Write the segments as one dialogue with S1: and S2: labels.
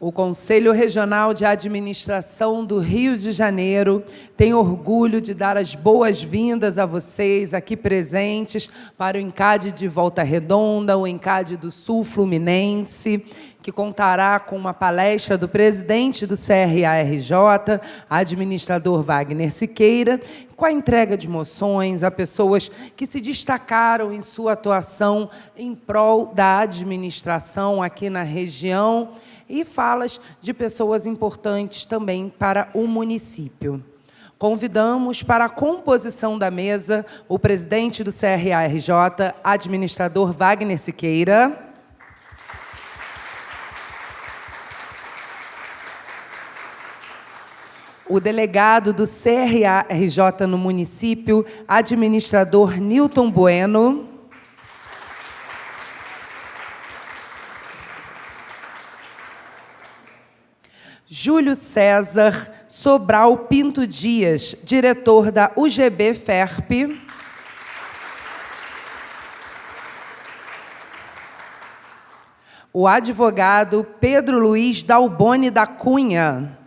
S1: O Conselho Regional de Administração do Rio de Janeiro tem orgulho de dar as boas-vindas a vocês aqui presentes para o ENCAD de Volta Redonda, o ENCAD do Sul Fluminense, que contará com uma palestra do presidente do CRA-RJ, administrador Wagner Siqueira, com a entrega de moções a pessoas que se destacaram em sua atuação em prol da administração aqui na região e falas de pessoas importantes também para o município. Convidamos para a composição da mesa o presidente do CRA-RJ, administrador Wagner Siqueira, o delegado do CRA-RJ no município, administrador Nilton Bueno, Júlio César Sobral Pinto Dias, diretor da UGB-FERP, o advogado Pedro Luiz Dalboni da Cunha,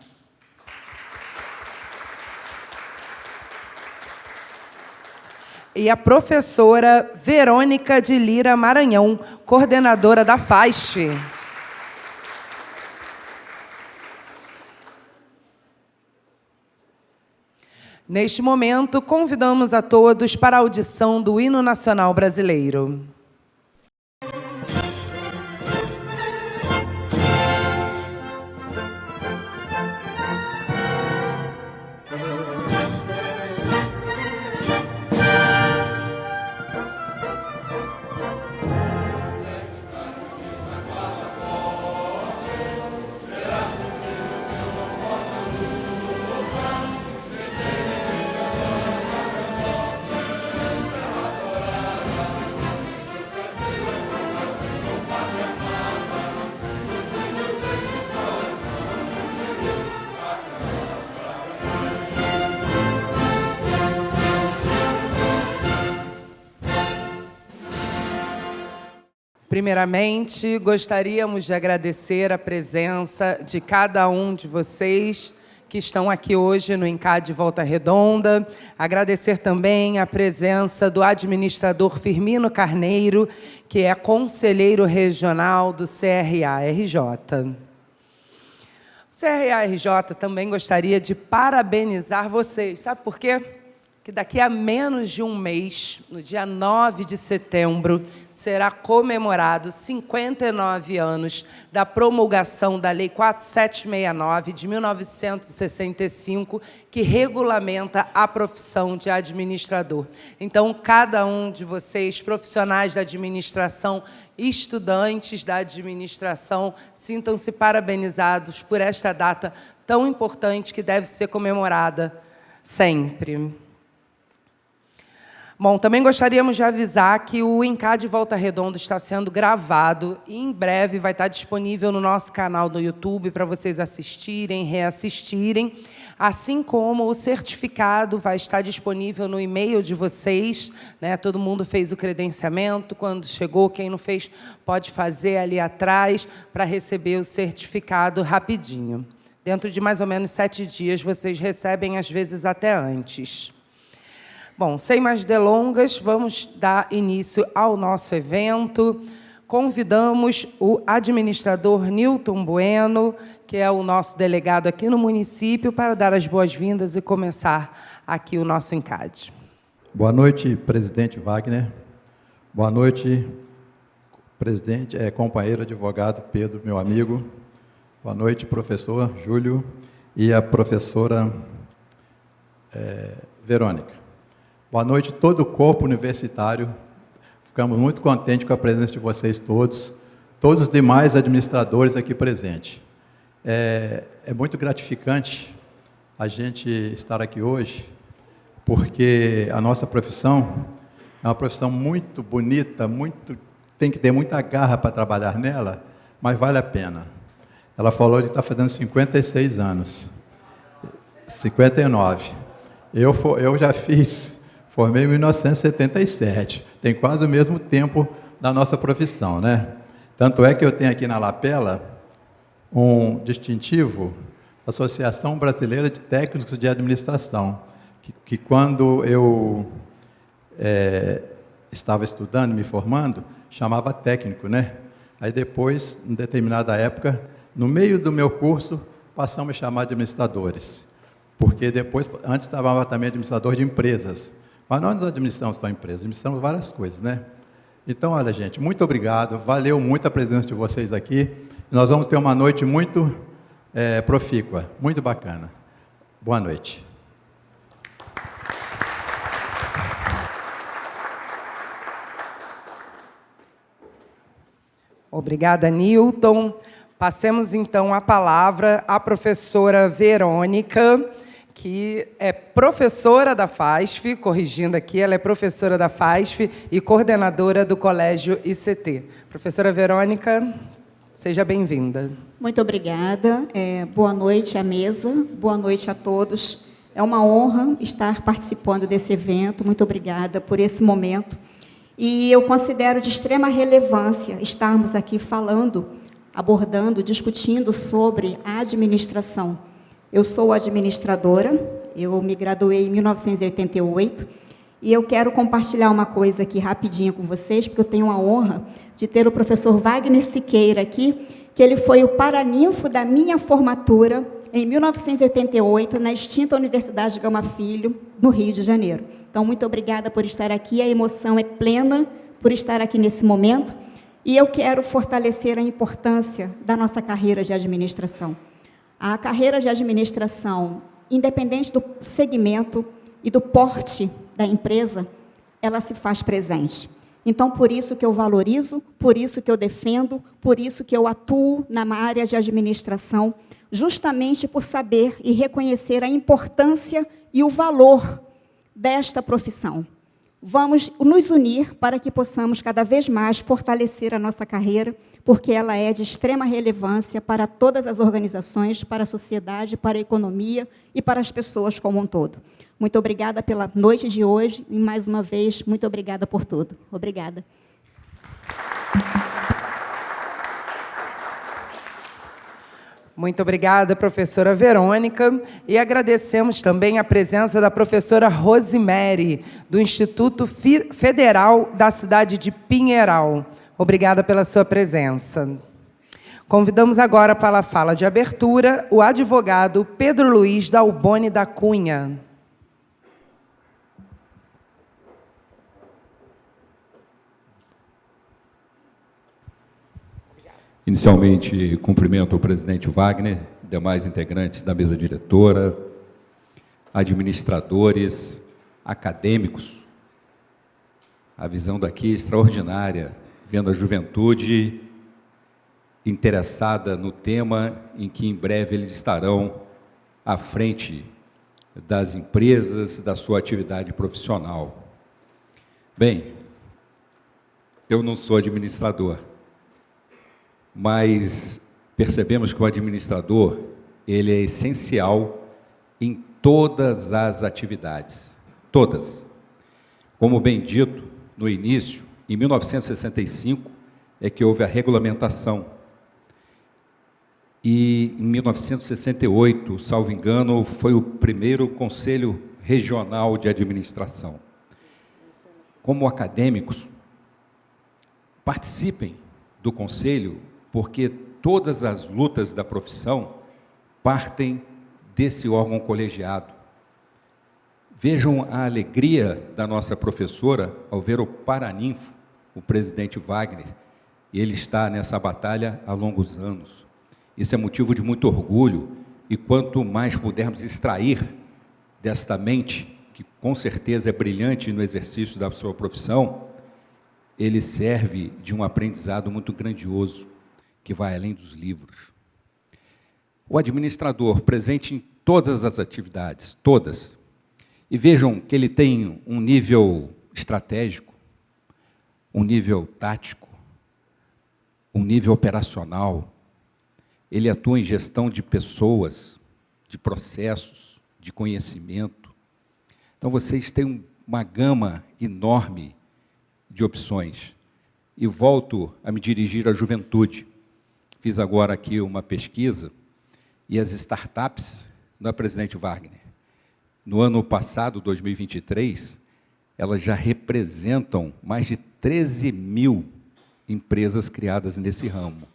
S1: e a professora Verônica de Lira Maranhão, coordenadora da FASF. Neste momento, convidamos a todos para a audição do Hino Nacional Brasileiro. Primeiramente, gostaríamos de agradecer a presença de cada um de vocês que estão aqui hoje no ENCAD Volta Redonda. Agradecer também a presença do administrador Firmino Carneiro, que é conselheiro regional do CRA-RJ. O CRA-RJ também gostaria de parabenizar vocês. Sabe por quê? Que daqui a menos de um mês, no dia 9 de setembro, será comemorado 59 anos da promulgação da Lei 4769 de 1965, que regulamenta a profissão de administrador. Então, cada um de vocês, profissionais da administração, estudantes da administração, sintam-se parabenizados por esta data tão importante que deve ser comemorada sempre. Bom, também gostaríamos de avisar que o ENCAD Volta Redonda está sendo gravado e em breve vai estar disponível no nosso canal do YouTube para vocês assistirem, reassistirem, assim como o certificado vai estar disponível no e-mail de vocês, né? Todo mundo fez o credenciamento, quando chegou, quem não fez pode fazer ali atrás para receber o certificado rapidinho. Dentro de mais ou menos 7 dias, vocês recebem, às vezes até antes. Bom, sem mais delongas, vamos dar início ao nosso evento. Convidamos o administrador Nilton Bueno, que é o nosso delegado aqui no município, para dar as boas-vindas e começar aqui o nosso ENCAD.
S2: Boa noite, presidente Wagner. Boa noite, presidente, companheiro advogado Pedro, meu amigo. Boa noite, professor Júlio e a professora Verônica. Boa noite, todo o corpo universitário. Ficamos muito contentes com a presença de vocês todos os demais administradores aqui presentes. É muito gratificante a gente estar aqui hoje, porque a nossa profissão é uma profissão muito bonita, tem que ter muita garra para trabalhar nela, mas vale a pena. Ela falou de estar fazendo 56 anos, 59. Eu já formei em 1977, tem quase o mesmo tempo da nossa profissão, né? Tanto é que eu tenho aqui na lapela um distintivo, Associação Brasileira de Técnicos de Administração, que quando eu estava estudando, me formando, chamava técnico, né? Aí depois, em determinada época, no meio do meu curso, passamos a chamar de administradores, porque depois, antes estava também administrador de empresas, mas nós não administramos só empresas, administramos várias coisas, né? Então, olha, gente, muito obrigado, valeu muito a presença de vocês aqui, nós vamos ter uma noite muito profícua, muito bacana. Boa noite.
S1: Obrigada, Newton. Passemos, então, a palavra à professora Verônica, que é professora da FASF, corrigindo aqui, ela é professora da FASF e coordenadora do Colégio ICT. Professora Verônica, seja bem-vinda.
S3: Muito obrigada. Boa noite à mesa, boa noite a todos. É uma honra estar participando desse evento. Muito obrigada por esse momento. E eu considero de extrema relevância estarmos aqui falando, abordando, discutindo sobre a administração. Eu sou administradora, eu me graduei em 1988, e eu quero compartilhar uma coisa aqui rapidinho com vocês, porque eu tenho a honra de ter o professor Wagner Siqueira aqui, que ele foi o paraninfo da minha formatura em 1988, na extinta Universidade Gama Filho, no Rio de Janeiro. Então, muito obrigada por estar aqui, a emoção é plena por estar aqui nesse momento, e eu quero fortalecer a importância da nossa carreira de administração. A carreira de administração, independente do segmento e do porte da empresa, ela se faz presente. Então, por isso que eu valorizo, por isso que eu defendo, por isso que eu atuo na área de administração, justamente por saber e reconhecer a importância e o valor desta profissão. Vamos nos unir para que possamos cada vez mais fortalecer a nossa carreira, porque ela é de extrema relevância para todas as organizações, para a sociedade, para a economia e para as pessoas como um todo. Muito obrigada pela noite de hoje e, mais uma vez, muito obrigada por tudo. Obrigada.
S1: Muito obrigada, professora Verônica, e agradecemos também a presença da professora Rosemary, do Instituto Federal da cidade de Pinheiral. Obrigada pela sua presença. Convidamos agora para a fala de abertura o advogado Pedro Luiz Dalboni da Cunha.
S4: Inicialmente, cumprimento o presidente Wagner, demais integrantes da mesa diretora, administradores, acadêmicos. A visão daqui é extraordinária, vendo a juventude interessada no tema em que em breve eles estarão à frente das empresas, da sua atividade profissional. Bem, eu não sou administrador, mas percebemos que o administrador, ele é essencial em todas as atividades, todas. Como bem dito no início, em 1965 é que houve a regulamentação. E em 1968, salvo engano, foi o primeiro Conselho Regional de Administração. Como acadêmicos, participem do Conselho, porque todas as lutas da profissão partem desse órgão colegiado. Vejam a alegria da nossa professora ao ver o paraninfo, o presidente Wagner, e ele está nessa batalha há longos anos. Isso é motivo de muito orgulho, e quanto mais pudermos extrair desta mente, que com certeza é brilhante no exercício da sua profissão, ele serve de um aprendizado muito grandioso, que vai além dos livros. O administrador, presente em todas as atividades, todas, e vejam que ele tem um nível estratégico, um nível tático, um nível operacional, ele atua em gestão de pessoas, de processos, de conhecimento. Então, vocês têm uma gama enorme de opções. E volto a me dirigir à juventude. fiz agora aqui uma pesquisa, e as startups, não é, presidente Wagner? No ano passado, 2023, elas já representam mais de 13 mil empresas criadas nesse ramo.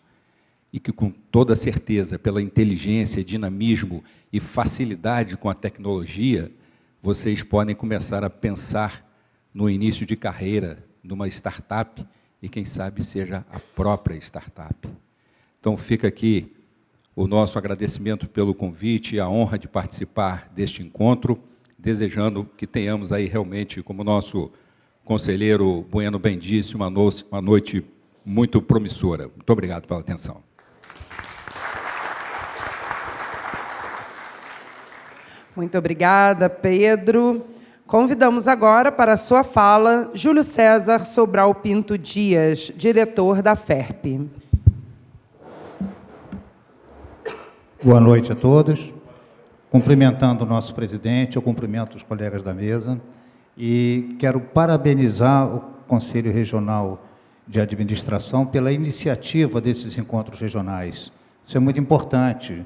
S4: E que, com toda certeza, pela inteligência, dinamismo e facilidade com a tecnologia, vocês podem começar a pensar no início de carreira numa startup e, quem sabe, seja a própria startup. Então, fica aqui o nosso agradecimento pelo convite e a honra de participar deste encontro, desejando que tenhamos aí realmente, como nosso conselheiro Bueno bem disse, uma noite muito promissora. Muito obrigado pela atenção.
S1: Muito obrigada, Pedro. Convidamos agora para a sua fala Júlio César Sobral Pinto Dias, diretor da FERP.
S5: Boa noite a todos. Cumprimentando o nosso presidente, eu cumprimento os colegas da mesa e quero parabenizar o Conselho Regional de Administração pela iniciativa desses encontros regionais. Isso é muito importante.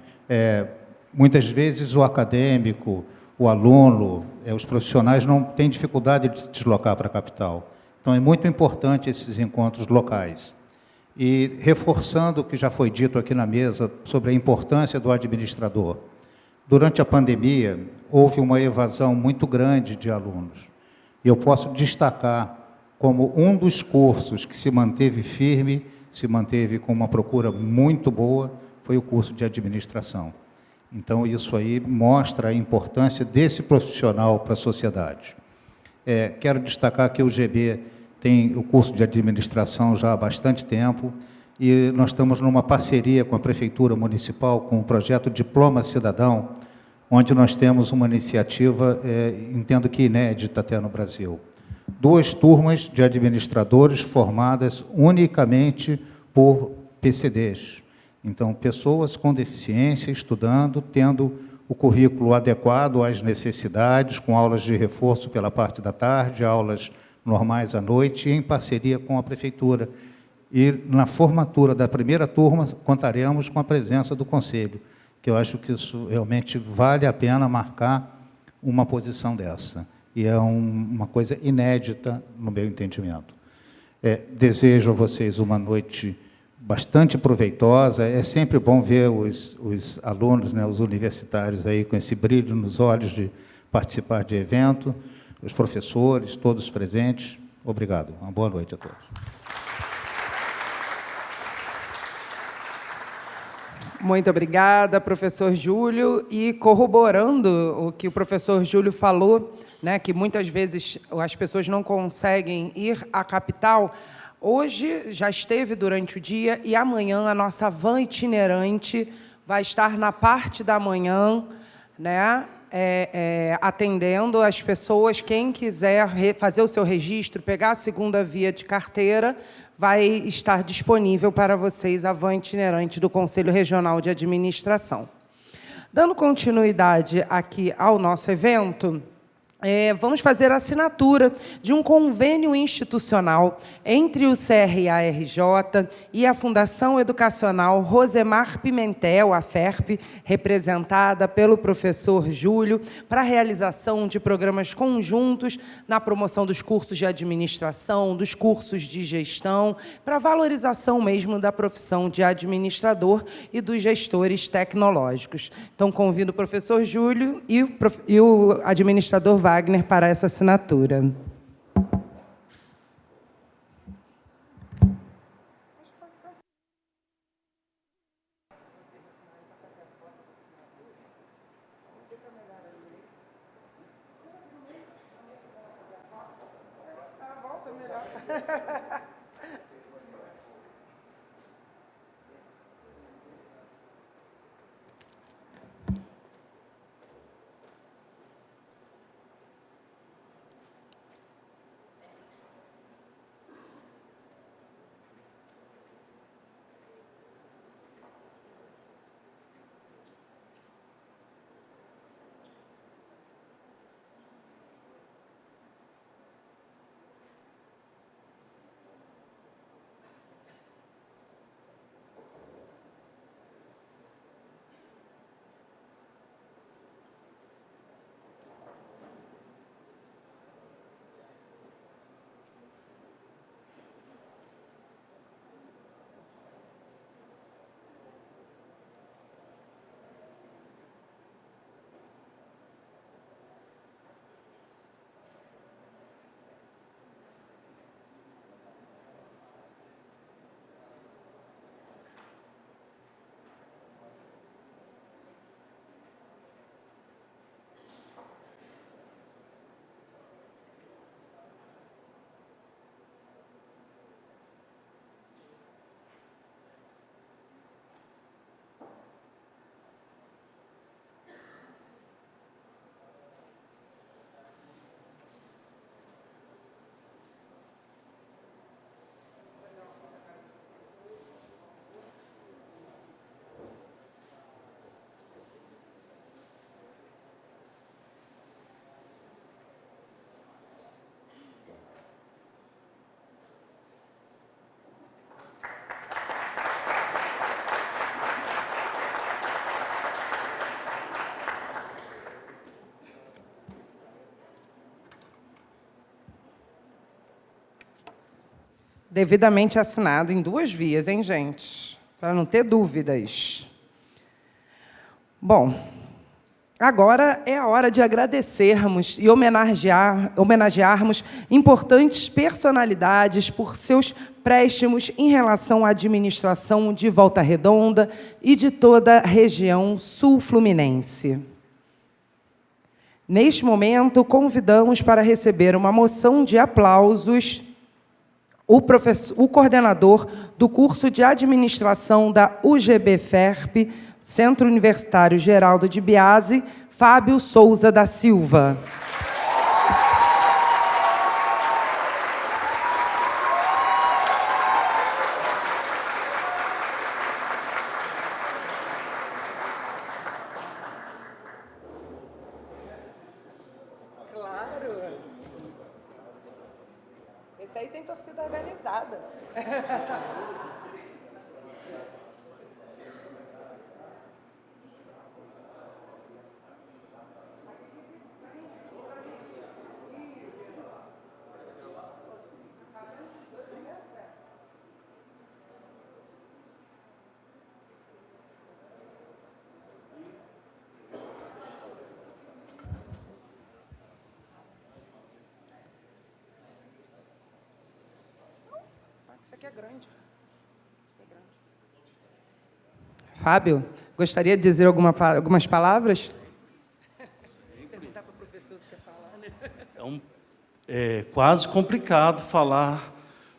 S5: Muitas vezes o acadêmico, o aluno, os profissionais não têm dificuldade de se deslocar para a capital. Então, é muito importante esses encontros locais. E reforçando o que já foi dito aqui na mesa sobre a importância do administrador. Durante a pandemia, houve uma evasão muito grande de alunos. E eu posso destacar como um dos cursos que se manteve firme, se manteve com uma procura muito boa, foi o curso de administração. Então, isso aí mostra a importância desse profissional para a sociedade. Quero destacar que o GB tem o curso de administração já há bastante tempo e nós estamos numa parceria com a Prefeitura Municipal, com o projeto Diploma Cidadão, onde nós temos uma iniciativa, entendo que inédita até no Brasil. 2 turmas de administradores formadas unicamente por PCDs. Então, pessoas com deficiência estudando, tendo o currículo adequado às necessidades, com aulas de reforço pela parte da tarde, aulas normais à noite, em parceria com a Prefeitura. E, na formatura da primeira turma, contaremos com a presença do Conselho, que eu acho que isso realmente vale a pena marcar uma posição dessa. E é uma coisa inédita, no meu entendimento. Desejo a vocês uma noite bastante proveitosa. É sempre bom ver os alunos, né, os universitários aí com esse brilho nos olhos de participar de evento, os professores, todos presentes. Obrigado. Uma boa noite a todos.
S1: Muito obrigada, professor Júlio. E corroborando o que o professor Júlio falou, né, que muitas vezes as pessoas não conseguem ir à capital, hoje já esteve durante o dia e amanhã a nossa van itinerante vai estar na parte da manhã, né, atendendo as pessoas. Quem quiser fazer o seu registro, pegar a segunda via de carteira, vai estar disponível para vocês a van itinerante do Conselho Regional de Administração. Dando continuidade aqui ao nosso evento, vamos fazer a assinatura de um convênio institucional entre o CRA-RJ e a Fundação Educacional Rosemar Pimentel, a FERP, representada pelo professor Júlio, para a realização de programas conjuntos na promoção dos cursos de administração, dos cursos de gestão, para a valorização mesmo da profissão de administrador e dos gestores tecnológicos. Então, convido o professor Júlio e o administrador Wagner para essa assinatura. Devidamente assinado em 2 vias, hein, gente? Para não ter dúvidas. Bom, agora é a hora de agradecermos e homenagearmos importantes personalidades por seus préstimos em relação à administração de Volta Redonda e de toda a região sul-fluminense. Neste momento, convidamos para receber uma moção de aplausos o coordenador do curso de administração da UGB-FERP, Centro Universitário Geraldo de Biase, Fábio Souza da Silva.
S6: Claro. Esse aí tem torcida organizada.
S1: Isso aqui é grande. Fábio, gostaria de dizer algumas palavras? Perguntar para o professor se quer falar, né?
S7: É quase complicado falar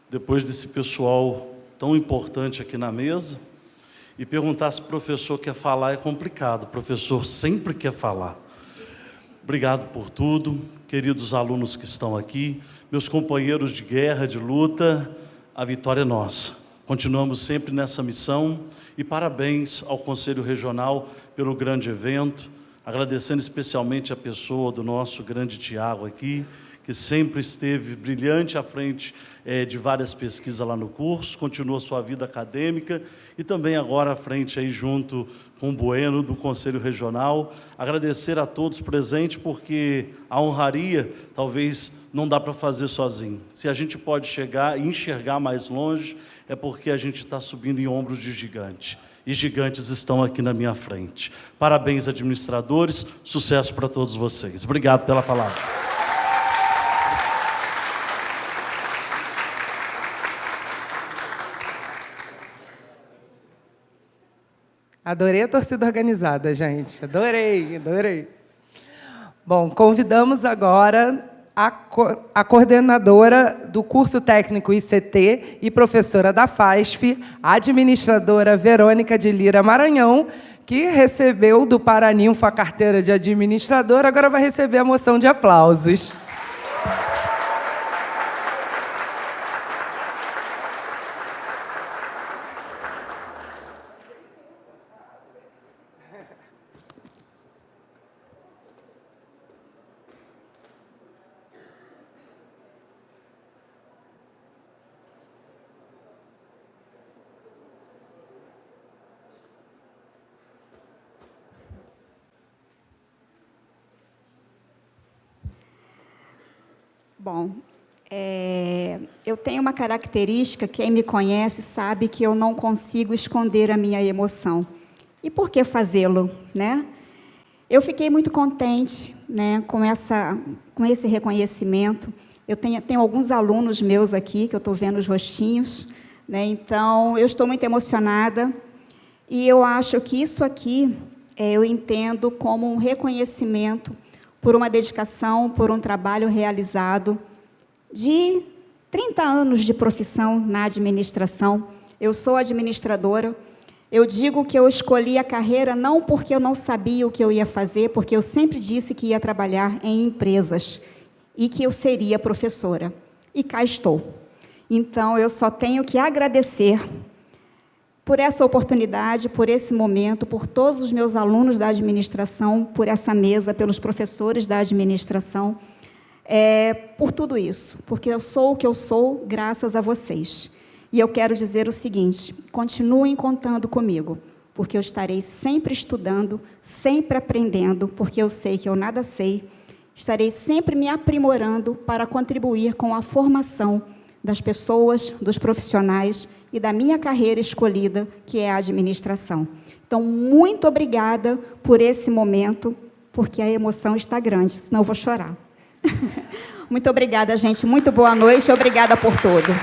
S7: depois desse pessoal tão importante aqui na mesa. E perguntar se o professor quer falar é complicado. O professor sempre quer falar. Obrigado por tudo, queridos alunos que estão aqui, meus companheiros de guerra, de luta, a vitória é nossa. Continuamos sempre nessa missão e parabéns ao Conselho Regional pelo grande evento, agradecendo especialmente a pessoa do nosso grande Tiago aqui, que sempre esteve brilhante à frente de várias pesquisas lá no curso, continua sua vida acadêmica e também agora à frente aí junto com o Bueno do Conselho Regional. Agradecer a todos presentes, porque a honraria talvez não dá para fazer sozinho. Se a gente pode chegar e enxergar mais longe, é porque a gente está subindo em ombros de gigante. E gigantes estão aqui na minha frente. Parabéns, administradores, sucesso para todos vocês. Obrigado pela palavra.
S1: Adorei a torcida organizada, gente. Adorei, adorei. Bom, convidamos agora a coordenadora do curso técnico ICT e professora da FASF, a administradora Verônica de Lira Maranhão, que recebeu do Paraninfo a carteira de administradora, agora vai receber a moção de aplausos.
S3: Bom, eu tenho uma característica, quem me conhece sabe que eu não consigo esconder a minha emoção. E por que fazê-lo, né? Eu fiquei muito contente, né, com esse reconhecimento. Eu tenho alguns alunos meus aqui, que eu estou vendo os rostinhos, né, então eu estou muito emocionada. E eu acho que isso aqui, eu entendo como um reconhecimento por uma dedicação, por um trabalho realizado de 30 anos de profissão na administração. Eu sou administradora. Eu digo que eu escolhi a carreira não porque eu não sabia o que eu ia fazer, porque eu sempre disse que ia trabalhar em empresas e que eu seria professora. E cá estou. Então, eu só tenho que agradecer por essa oportunidade, por esse momento, por todos os meus alunos da administração, por essa mesa, pelos professores da administração, por tudo isso, porque eu sou o que eu sou graças a vocês. E eu quero dizer o seguinte: continuem contando comigo, porque eu estarei sempre estudando, sempre aprendendo, porque eu sei que eu nada sei, estarei sempre me aprimorando para contribuir com a formação das pessoas, dos profissionais e da minha carreira escolhida, que é a administração. Então, muito obrigada por esse momento, porque a emoção está grande, senão eu vou chorar. Muito obrigada, gente. Muito boa noite. Obrigada por tudo.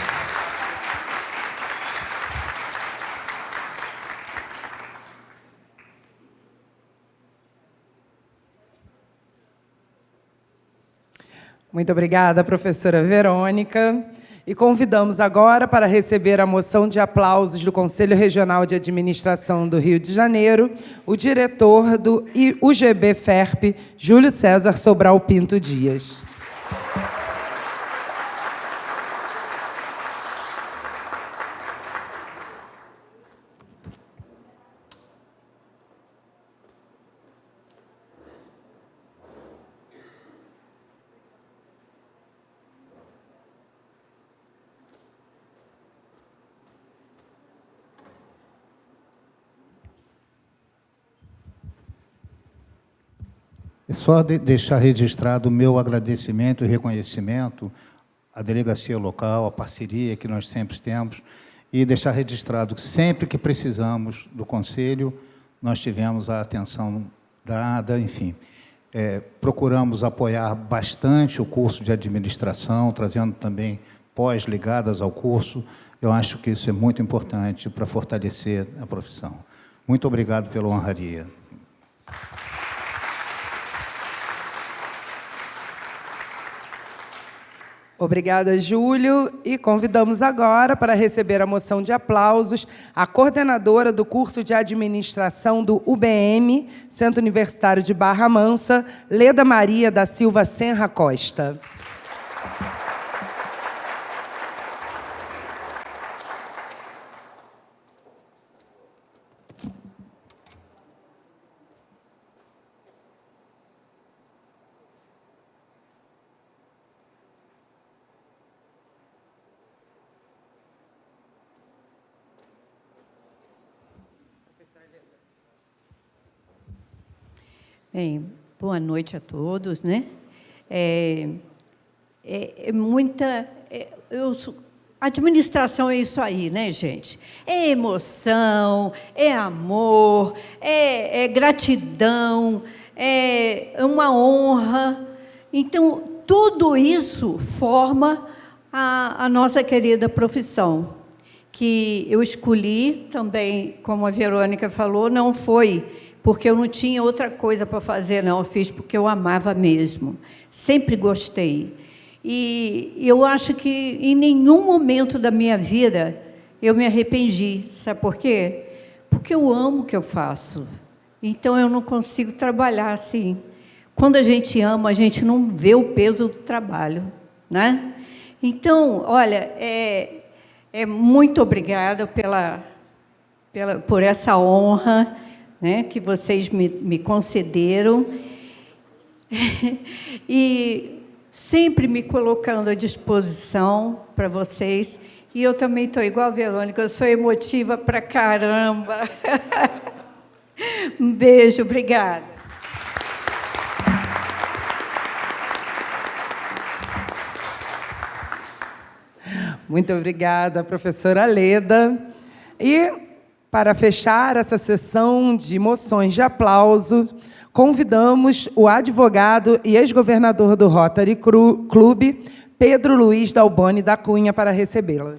S1: Muito obrigada, professora Verônica. E convidamos agora para receber a moção de aplausos do Conselho Regional de Administração do Rio de Janeiro, o diretor do UGB-FERP, Júlio César Sobral Pinto Dias.
S5: É só deixar registrado o meu agradecimento e reconhecimento à delegacia local, à parceria que nós sempre temos, e deixar registrado que sempre que precisamos do Conselho, nós tivemos a atenção dada, enfim. Procuramos apoiar bastante o curso de administração, trazendo também pós ligadas ao curso. Eu acho que isso é muito importante para fortalecer a profissão. Muito obrigado pela honraria.
S1: Obrigada, Júlio. E convidamos agora para receber a moção de aplausos a coordenadora do curso de administração do UBM, Centro Universitário de Barra Mansa, Leda Maria da Silva Senra Costa.
S8: Bem, boa noite a todos, né? Administração é isso aí, né, gente? É emoção, é amor, é gratidão, é uma honra. Então, tudo isso forma a nossa querida profissão, que eu escolhi também, como a Verônica falou, não foi porque eu não tinha outra coisa para fazer, não. Eu fiz porque eu amava mesmo. Sempre gostei. E eu acho que em nenhum momento da minha vida eu me arrependi. Sabe por quê? Porque eu amo o que eu faço. Então, eu não consigo trabalhar assim. Quando a gente ama, a gente não vê o peso do trabalho, né? Então, olha, muito obrigada por essa honra, né, que vocês me concederam, e sempre me colocando à disposição para vocês. E eu também estou igual a Verônica, eu sou emotiva pra caramba. Um beijo, obrigada.
S1: Muito obrigada, professora Leda. E, para fechar essa sessão de moções de aplauso, convidamos o advogado e ex-governador do Rotary Club, Pedro Luiz Dalboni da Cunha, para recebê-la.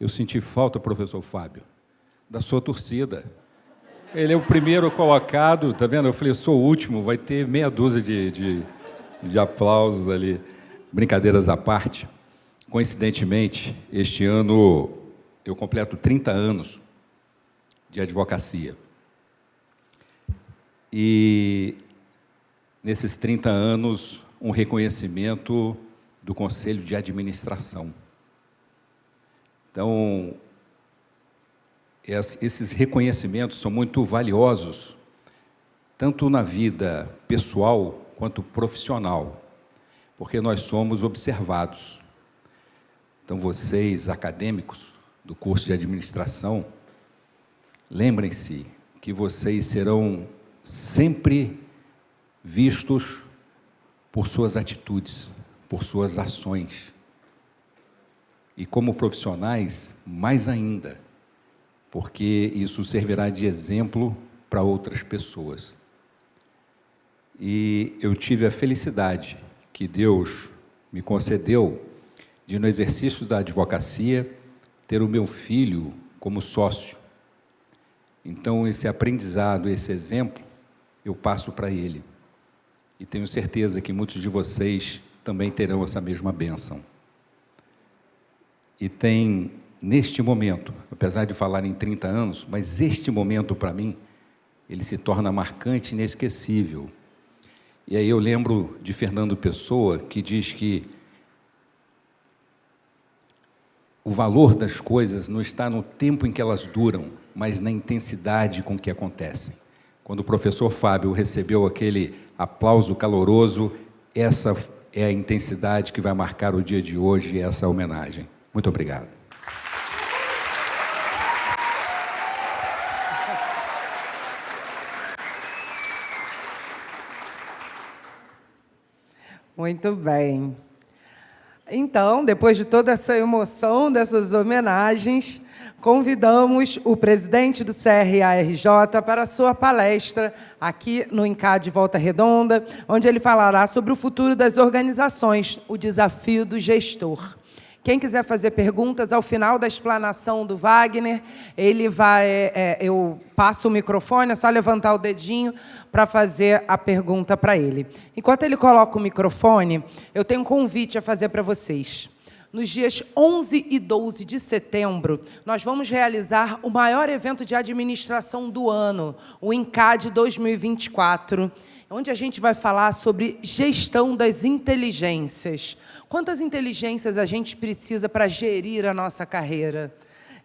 S4: Eu senti falta, professor Fábio, da sua torcida. Ele é o primeiro colocado, tá vendo? Eu falei, eu sou o último, vai ter meia dúzia de aplausos ali. Brincadeiras à parte. Coincidentemente, este ano eu completo 30 anos de advocacia. e, nesses 30 anos, um reconhecimento do Conselho de Administração. Então, esses reconhecimentos são muito valiosos, tanto na vida pessoal quanto profissional, porque nós somos observados. Então, vocês, acadêmicos do curso de administração, lembrem-se que vocês serão sempre vistos por suas atitudes, por suas ações. E como profissionais, mais ainda, porque isso servirá de exemplo para outras pessoas. E eu tive a felicidade que Deus me concedeu de, no exercício da advocacia, ter o meu filho como sócio. Então, esse aprendizado, esse exemplo, eu passo para ele. E tenho certeza que muitos de vocês também terão essa mesma bênção. E tem, neste momento, apesar de falar em 30 anos, mas este momento, para mim, ele se torna marcante e inesquecível. E aí eu lembro de Fernando Pessoa, que diz que o valor das coisas não está no tempo em que elas duram, mas na intensidade com que acontecem. Quando o professor Fábio recebeu aquele aplauso caloroso, essa é a intensidade que vai marcar o dia de hoje e essa homenagem. Muito obrigado.
S1: Muito bem. Então, depois de toda essa emoção, dessas homenagens, convidamos o presidente do CRA-RJ para a sua palestra aqui no INCAD Volta Redonda, onde ele falará sobre o futuro das organizações, o desafio do gestor. Quem quiser fazer perguntas, ao final da explanação do Wagner, ele vai, eu passo o microfone, é só levantar o dedinho para fazer a pergunta para ele. Enquanto ele coloca o microfone, eu tenho um convite a fazer para vocês. Nos dias 11 e 12 de setembro, nós vamos realizar o maior evento de administração do ano, o INCAD 2024, onde a gente vai falar sobre gestão das inteligências. Quantas inteligências a gente precisa para gerir a nossa carreira?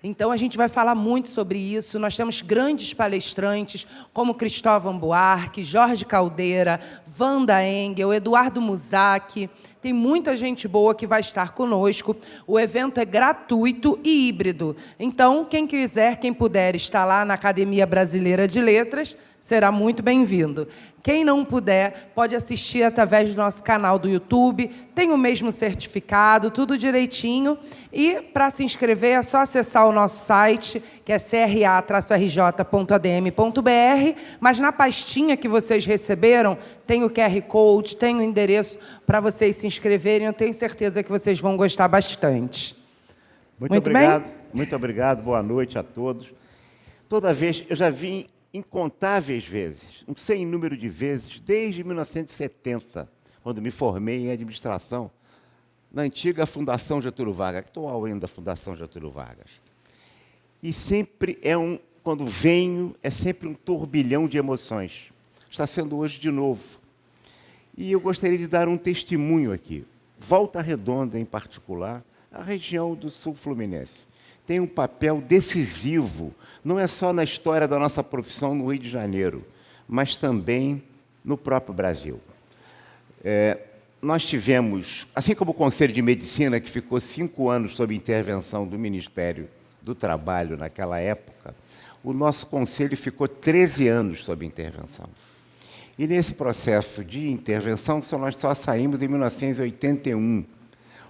S1: Então, a gente vai falar muito sobre isso. Nós temos grandes palestrantes, como Cristóvão Buarque, Jorge Caldeira, Wanda Engel, Eduardo Muzak. Tem muita gente boa que vai estar conosco. O evento é gratuito e híbrido. Então, quem quiser, quem puder estar lá na Academia Brasileira de Letras, será muito bem-vindo. Quem não puder, pode assistir através do nosso canal do YouTube, tem o mesmo certificado, tudo direitinho. E, para se inscrever, é só acessar o nosso site, que é cra-rj.adm.br, mas na pastinha que vocês receberam, tem o QR Code, tem o endereço para vocês se inscreverem. Eu tenho certeza que vocês vão gostar bastante.
S9: Muito obrigado. Muito obrigado, boa noite a todos. Toda vez, eu já vim incontáveis vezes, um sem número de vezes, desde 1970, quando me formei em administração, na antiga Fundação Getúlio Vargas, atual ainda Fundação Getúlio Vargas. E sempre quando venho, é sempre um turbilhão de emoções. Está sendo hoje de novo. E eu gostaria de dar um testemunho aqui. Volta Redonda, em particular, a região do Sul Fluminense, tem um papel decisivo, não é só na história da nossa profissão no Rio de Janeiro, mas também no próprio Brasil. Nós tivemos, assim como o Conselho de Medicina, que ficou 5 anos sob intervenção do Ministério do Trabalho naquela época, o nosso Conselho ficou 13 anos sob intervenção. E nesse processo de intervenção, nós só saímos em 1981.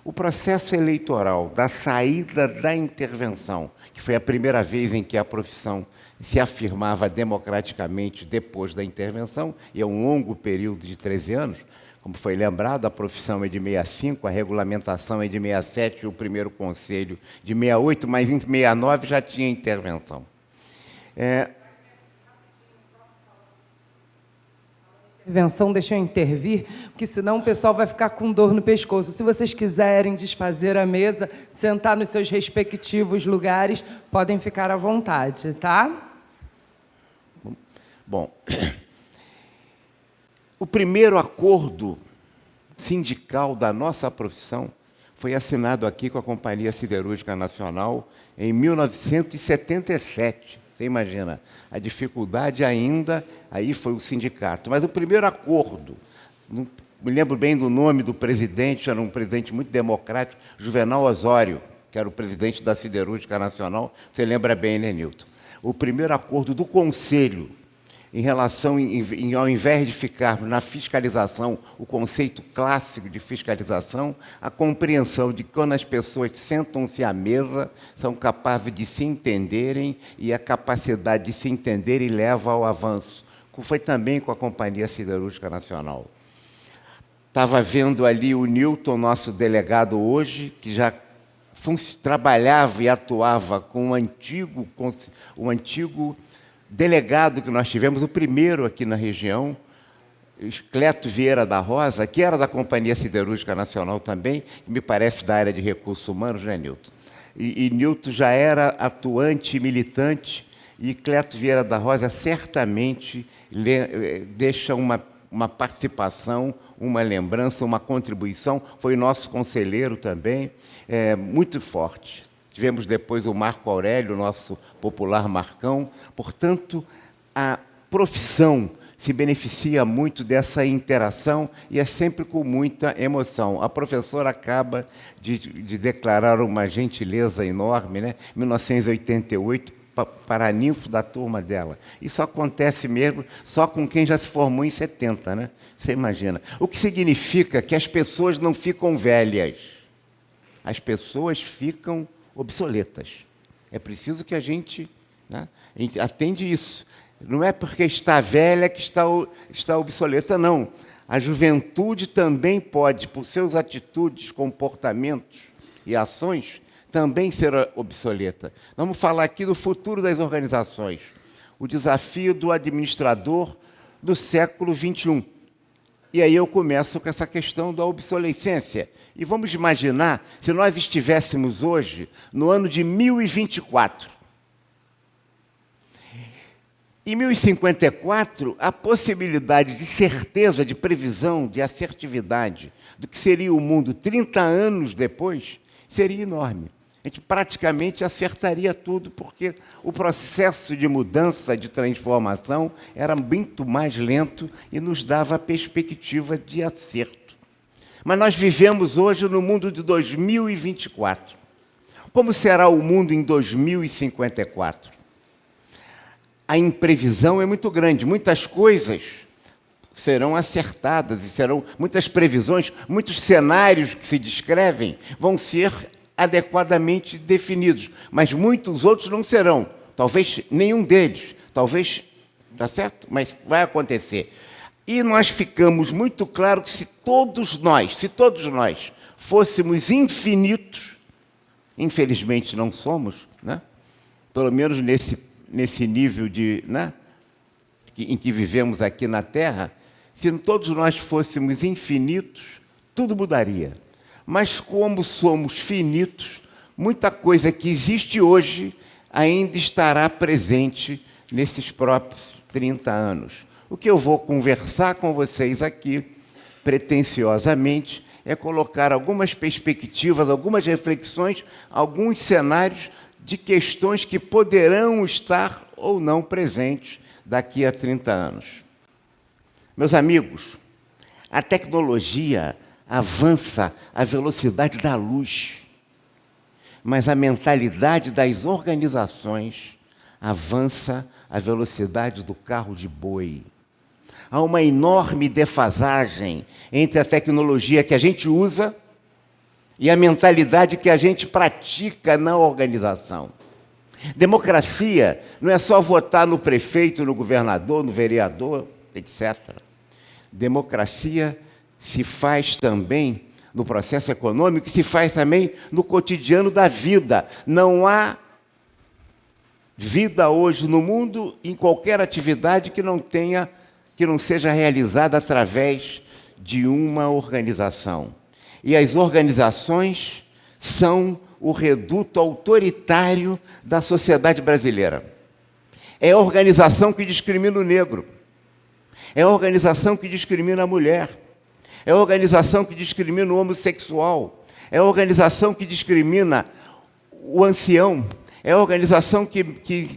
S9: O processo eleitoral da saída da intervenção, que foi a primeira vez em que a profissão se afirmava democraticamente depois da intervenção, e é um longo período de 13 anos, como foi lembrado, a profissão é de 65, a regulamentação é de 67, o primeiro conselho de 68, mas em 69 já tinha intervenção.
S1: Intervenção, deixa eu intervir, porque senão o pessoal vai ficar com dor no pescoço. Se vocês quiserem desfazer a mesa, sentar nos seus respectivos lugares, podem ficar à vontade, tá?
S9: Bom, O primeiro acordo sindical da nossa profissão foi assinado aqui com a Companhia Siderúrgica Nacional em 1977. Você imagina, a dificuldade ainda, aí foi o sindicato. Mas o primeiro acordo, não me lembro bem do nome do presidente, era um presidente muito democrático, Juvenal Osório, que era o presidente da Siderúrgica Nacional, você lembra bem, né, Nilton? O primeiro acordo do Conselho, em relação, ao invés de ficar na fiscalização, o conceito clássico de fiscalização, a compreensão de que quando as pessoas sentam-se à mesa, são capazes de se entenderem, e a capacidade de se entenderem leva ao avanço. Foi também com a Companhia Siderúrgica Nacional. Estava vendo ali o Nilton, nosso delegado hoje, que já trabalhava e atuava com o antigo delegado que nós tivemos, o primeiro aqui na região, Cleto Vieira da Rosa, que era da Companhia Siderúrgica Nacional também, que me parece da área de recursos humanos, né, Nilton? E Nilton já era atuante e militante, e Cleto Vieira da Rosa certamente deixa uma participação, uma lembrança, uma contribuição, foi nosso conselheiro também, muito forte. Tivemos depois o Marco Aurélio, nosso popular Marcão. Portanto, a profissão se beneficia muito dessa interação e é sempre com muita emoção. A professora acaba de declarar uma gentileza enorme, né? 1988, paraninfo da turma dela. Isso acontece mesmo só com quem já se formou em 70, né? Você imagina. O que significa que as pessoas não ficam velhas. As pessoas ficam obsoletas. É preciso que a gente, né, atende isso. Não é porque está velha que está obsoleta, não. A juventude também pode, por suas atitudes, comportamentos e ações, também ser obsoleta. Vamos falar aqui do futuro das organizações. O desafio do administrador do século XXI. E aí eu começo com essa questão da obsolescência. E vamos imaginar se nós estivéssemos hoje no ano de 1024. Em 1054, a possibilidade de certeza, de previsão, de assertividade do que seria o mundo 30 anos depois seria enorme. A gente praticamente acertaria tudo, porque o processo de mudança, de transformação, era muito mais lento e nos dava a perspectiva de acerto. Mas nós vivemos hoje no mundo de 2024. Como será o mundo em 2054? A imprevisão é muito grande. Muitas coisas serão acertadas, e serão muitas previsões, muitos cenários que se descrevem vão ser adequadamente definidos, mas muitos outros não serão. Talvez nenhum deles. Talvez, tá certo? Mas vai acontecer. E nós ficamos muito claro que se todos nós fôssemos infinitos, infelizmente não somos, né? Pelo menos nesse nível né, em que vivemos aqui na Terra, se todos nós fôssemos infinitos, tudo mudaria. Mas como somos finitos, muita coisa que existe hoje ainda estará presente nesses próprios 30 anos. O que eu vou conversar com vocês aqui, pretensiosamente, é colocar algumas perspectivas, algumas reflexões, alguns cenários de questões que poderão estar ou não presentes daqui a 30 anos. Meus amigos, a tecnologia avança à velocidade da luz, mas a mentalidade das organizações avança à velocidade do carro de boi. Há uma enorme defasagem entre a tecnologia que a gente usa e a mentalidade que a gente pratica na organização. Democracia não é só votar no prefeito, no governador, no vereador, etc. Democracia se faz também no processo econômico, se faz também no cotidiano da vida. Não há vida hoje no mundo em qualquer atividade que não seja realizada através de uma organização. E as organizações são o reduto autoritário da sociedade brasileira. É a organização que discrimina o negro. é a organização que discrimina a mulher, é a organização que discrimina o homossexual, é a organização que discrimina o ancião, é a organização que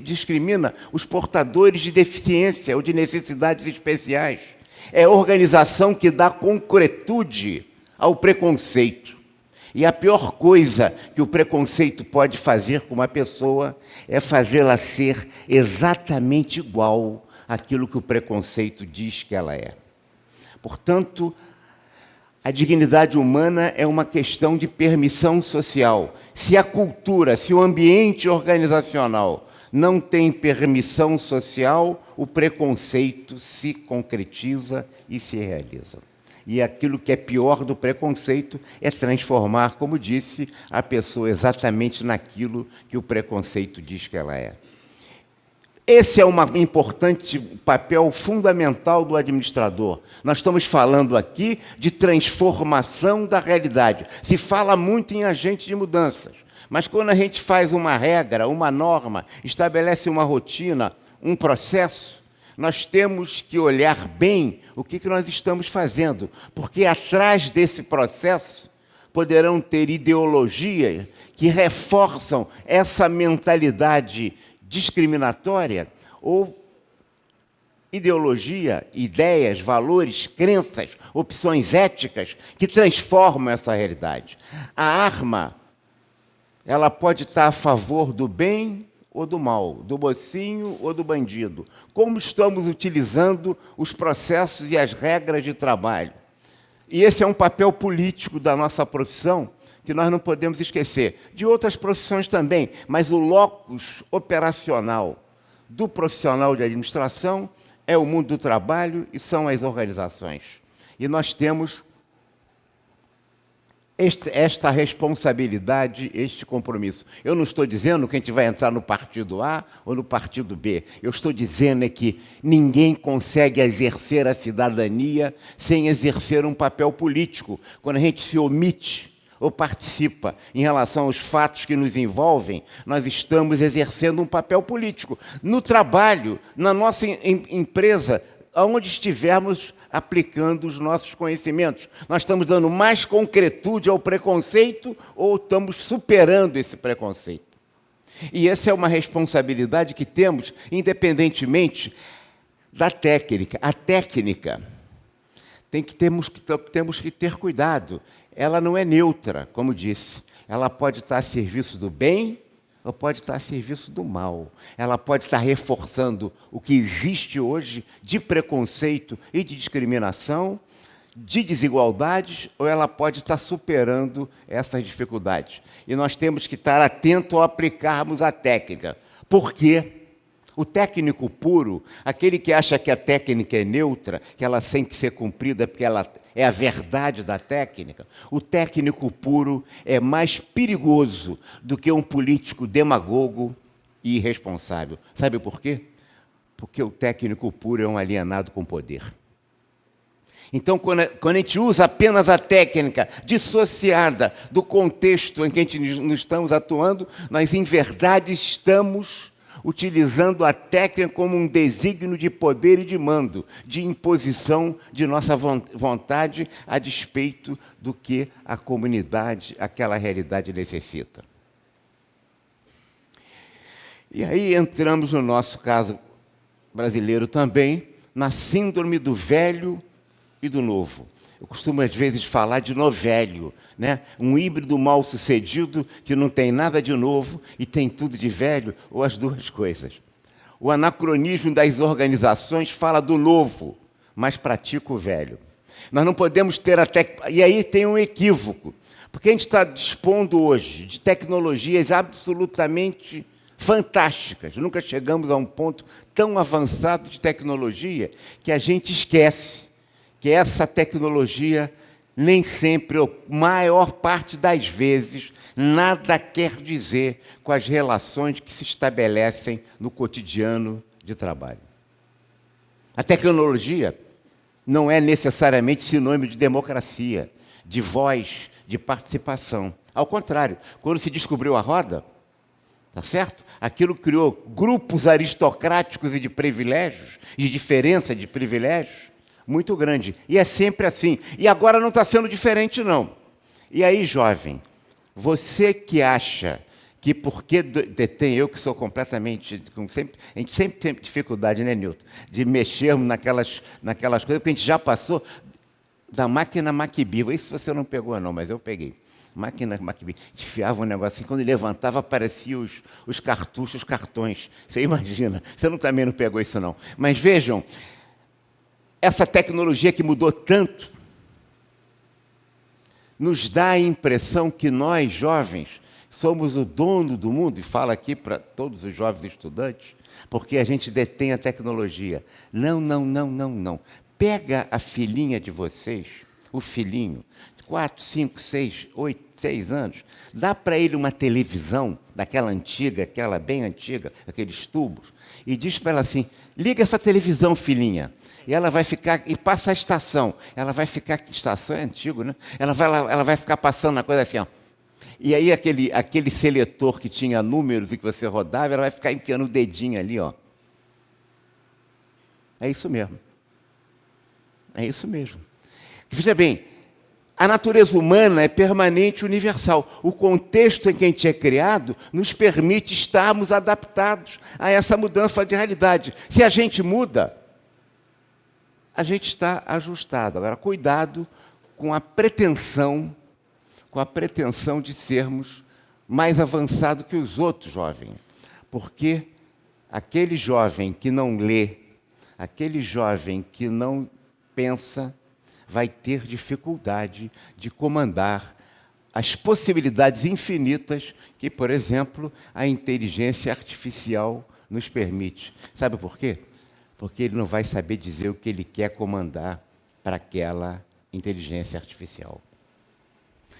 S9: discrimina os portadores de deficiência ou de necessidades especiais. É a organização que dá concretude ao preconceito. E a pior coisa que o preconceito pode fazer com uma pessoa é fazê-la ser exatamente igual àquilo que o preconceito diz que ela é. Portanto, a dignidade humana é uma questão de permissão social. Se a cultura, se o ambiente organizacional não tem permissão social, o preconceito se concretiza e se realiza. E aquilo que é pior do preconceito é transformar, como disse, a pessoa exatamente naquilo que o preconceito diz que ela é. Esse é um importante papel fundamental do administrador. Nós estamos falando aqui de transformação da realidade. Se fala muito em agente de mudanças, mas quando a gente faz uma regra, uma norma, estabelece uma rotina, um processo, nós temos que olhar bem o que nós estamos fazendo, porque atrás desse processo poderão ter ideologias que reforçam essa mentalidade discriminatória ou ideologia, ideias, valores, crenças, opções éticas que transformam essa realidade. A arma, ela pode estar a favor do bem ou do mal, do mocinho ou do bandido. Como estamos utilizando os processos e as regras de trabalho? E esse é um papel político da nossa profissão, que nós não podemos esquecer. De outras profissões também, mas o locus operacional do profissional de administração é o mundo do trabalho e são as organizações. E nós temos esta responsabilidade, este compromisso. Eu não estou dizendo que a gente vai entrar no partido A ou no partido B. Eu estou dizendo que ninguém consegue exercer a cidadania sem exercer um papel político. Quando a gente se omite ou participa em relação aos fatos que nos envolvem, nós estamos exercendo um papel político. No trabalho, na nossa empresa, aonde estivermos aplicando os nossos conhecimentos, nós estamos dando mais concretude ao preconceito ou estamos superando esse preconceito? E essa é uma responsabilidade que temos, independentemente da técnica. A técnica temos que ter cuidado. Ela não é neutra, como disse. Ela pode estar a serviço do bem ou pode estar a serviço do mal. Ela pode estar reforçando o que existe hoje de preconceito e de discriminação, de desigualdades, ou ela pode estar superando essas dificuldades. E nós temos que estar atentos ao aplicarmos a técnica. Por quê? O técnico puro, aquele que acha que a técnica é neutra, que ela tem que ser cumprida porque ela é a verdade da técnica, o técnico puro é mais perigoso do que um político demagogo e irresponsável. Sabe por quê? Porque o técnico puro é um alienado com poder. Então, quando a gente usa apenas a técnica dissociada do contexto em que a gente não estamos atuando, nós, em verdade, estamos utilizando a técnica como um desígnio de poder e de mando, de imposição de nossa vontade a despeito do que a comunidade, aquela realidade necessita. E aí entramos no nosso caso brasileiro também, na síndrome do velho e do novo. Eu costumo, às vezes, falar de novelho, né? Um híbrido mal-sucedido que não tem nada de novo e tem tudo de velho, ou as duas coisas. O anacronismo das organizações fala do novo, mas pratica o velho. Nós não podemos ter até... E aí tem um equívoco, porque a gente está dispondo hoje de tecnologias absolutamente fantásticas. Nunca chegamos a um ponto tão avançado de tecnologia que a gente esquece que essa tecnologia, nem sempre, ou maior parte das vezes, nada quer dizer com as relações que se estabelecem no cotidiano de trabalho. A tecnologia não é necessariamente sinônimo de democracia, de voz, de participação. Ao contrário, quando se descobriu a roda, tá certo? Aquilo criou grupos aristocráticos e de privilégios, de diferença de privilégios, muito grande. E é sempre assim. E agora não está sendo diferente, não. E aí, jovem, você que acha que porque detém, eu que sou completamente... a gente sempre tem dificuldade, né, Nilton? De mexermos naquelas coisas, porque a gente já passou da máquina Maquibiva. Isso você não pegou, não, mas eu peguei. Máquina Maquibiva. Enfiava um negócio assim, quando levantava, apareciam os cartuchos, os cartões. Você imagina. Você também não pegou isso, não. Mas vejam, essa tecnologia que mudou tanto, nos dá a impressão que nós, jovens, somos o dono do mundo, e falo aqui para todos os jovens estudantes, porque a gente detém a tecnologia. Não, não, não, não, não. Pega a filhinha de vocês, o filhinho, 4, 5, 6, 8, 6 anos, dá para ele uma televisão, daquela antiga, aquela bem antiga, aqueles tubos, e diz para ela assim, liga essa televisão, filhinha. E ela vai ficar, e passa a estação. Ela vai ficar, estação é antigo, né? Ela vai ficar passando na coisa assim, ó. E aí aquele seletor que tinha números e que você rodava, ela vai ficar enfiando o dedinho ali, ó. É isso mesmo. É isso mesmo. Veja bem, a natureza humana é permanente e universal. O contexto em que a gente é criado nos permite estarmos adaptados a essa mudança de realidade. Se a gente muda, a gente está ajustado. Agora, cuidado com a pretensão de sermos mais avançados que os outros jovens. Porque aquele jovem que não lê, aquele jovem que não pensa, vai ter dificuldade de comandar as possibilidades infinitas que, por exemplo, a inteligência artificial nos permite. Sabe por quê? Porque ele não vai saber dizer o que ele quer comandar para aquela inteligência artificial.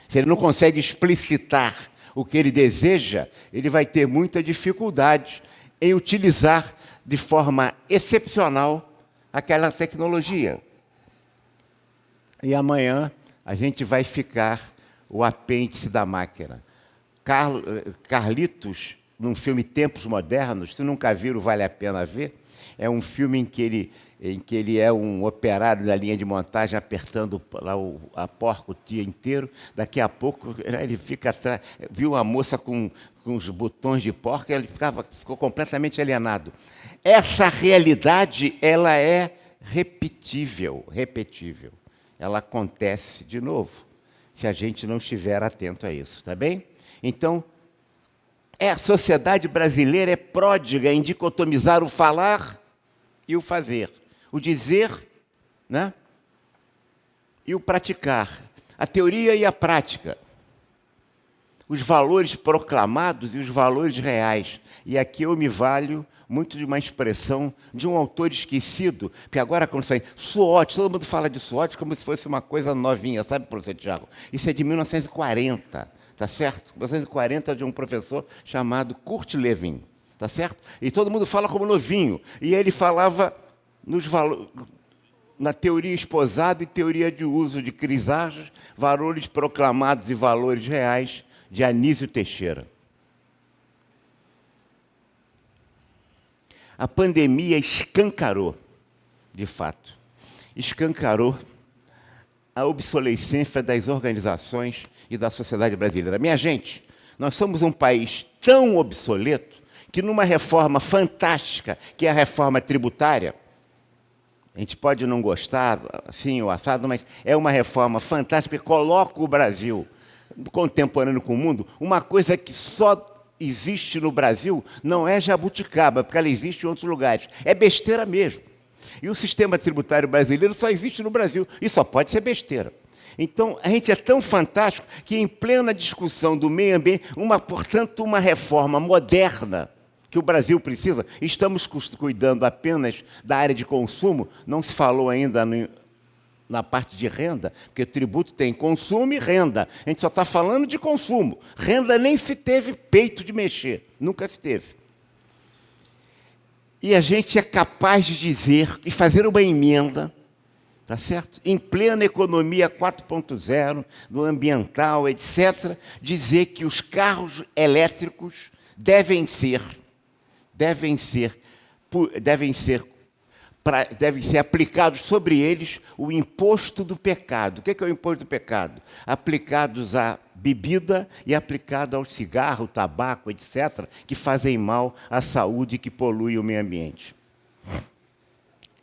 S9: Se ele não consegue explicitar o que ele deseja, ele vai ter muita dificuldade em utilizar de forma excepcional aquela tecnologia. E amanhã a gente vai ficar o apêndice da máquina. Carlitos, num filme Tempos Modernos, se nunca viram, vale a pena ver, é um filme em que ele é um operário da linha de montagem apertando lá a porca o dia inteiro. Daqui a pouco ele fica atrás, viu uma moça com os botões de porca, ele ficou completamente alienado. Essa realidade, ela é repetível. Ela acontece de novo, se a gente não estiver atento a isso, tá bem? Então, a sociedade brasileira é pródiga em dicotomizar o falar e o fazer, o dizer, né? E o praticar, a teoria e a prática, os valores proclamados e os valores reais. E aqui eu me valho muito de uma expressão de um autor esquecido, que agora, quando sai, SWOT, todo mundo fala de SWOT como se fosse uma coisa novinha, sabe, professor Tiago? Isso é de 1940, tá certo? 1940, de um professor chamado Kurt Lewin, tá certo? E todo mundo fala como novinho. E ele falava na teoria esposada e teoria de uso de Crisarges, valores proclamados e valores reais, de Anísio Teixeira. A pandemia escancarou, de fato, escancarou a obsolescência das organizações e da sociedade brasileira. Minha gente, nós somos um país tão obsoleto que numa reforma fantástica, que é a reforma tributária, a gente pode não gostar, assim, ou assado, mas é uma reforma fantástica que coloca o Brasil contemporâneo com o mundo. Uma coisa que só existe no Brasil não é jabuticaba, porque ela existe em outros lugares. É besteira mesmo. E o sistema tributário brasileiro só existe no Brasil. E só pode ser besteira. Então, a gente é tão fantástico que, em plena discussão do meio ambiente, portanto, uma reforma moderna que o Brasil precisa, estamos cuidando apenas da área de consumo, não se falou ainda na parte de renda, porque o tributo tem consumo e renda. A gente só está falando de consumo. Renda nem se teve peito de mexer, nunca se teve. E a gente é capaz de dizer e fazer uma emenda, tá certo? Em plena economia 4.0, do ambiental, etc., dizer que os carros elétricos devem ser aplicados sobre eles o imposto do pecado. O que é o imposto do pecado? Aplicados à bebida e aplicado ao cigarro, tabaco, etc., que fazem mal à saúde e que poluem o meio ambiente.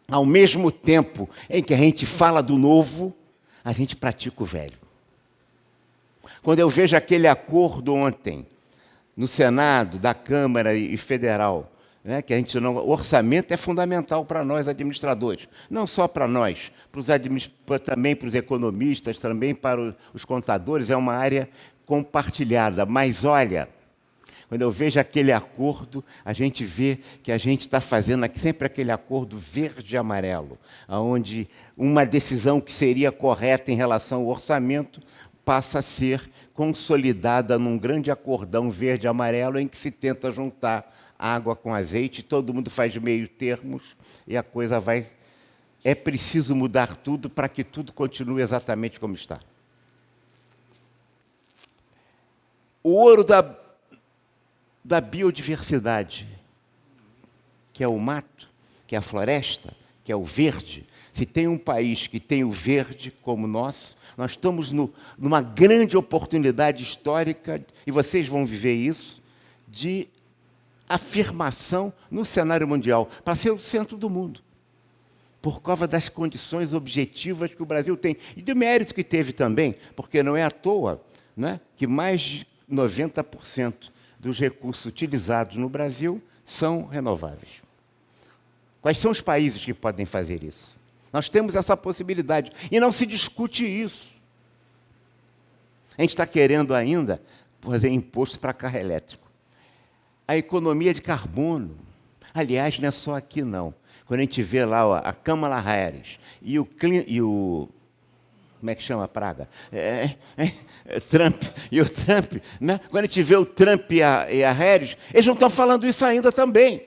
S9: Ao mesmo tempo em que a gente fala do novo, a gente pratica o velho. Quando eu vejo aquele acordo ontem, no Senado, da Câmara e Federal, né, que a gente não, o orçamento é fundamental para nós, administradores. Não só para nós, também para os economistas, também para os contadores, é uma área compartilhada. Mas, olha, quando eu vejo aquele acordo, a gente vê que a gente está fazendo sempre aquele acordo verde e amarelo, onde uma decisão que seria correta em relação ao orçamento passa a ser consolidada num grande acordão verde e amarelo em que se tenta juntar água com azeite, todo mundo faz meio termos e a coisa vai... É preciso mudar tudo para que tudo continue exatamente como está. O ouro da biodiversidade, que é o mato, que é a floresta, que é o verde. Se tem um país que tem o verde como o nosso, nós estamos numa grande oportunidade histórica, e vocês vão viver isso, de afirmação no cenário mundial, para ser o centro do mundo, por causa das condições objetivas que o Brasil tem, e do mérito que teve também, porque não é à toa, né, que mais de 90% dos recursos utilizados no Brasil são renováveis. Quais são os países que podem fazer isso? Nós temos essa possibilidade, e não se discute isso. A gente está querendo ainda fazer imposto para carro elétrico. A economia de carbono, aliás, não é só aqui, não. Quando a gente vê lá ó, a Kamala Harris e o como é que chama a praga? Trump. E o Trump, né? Quando a gente vê o Trump e a Harris, eles não estão falando isso ainda também.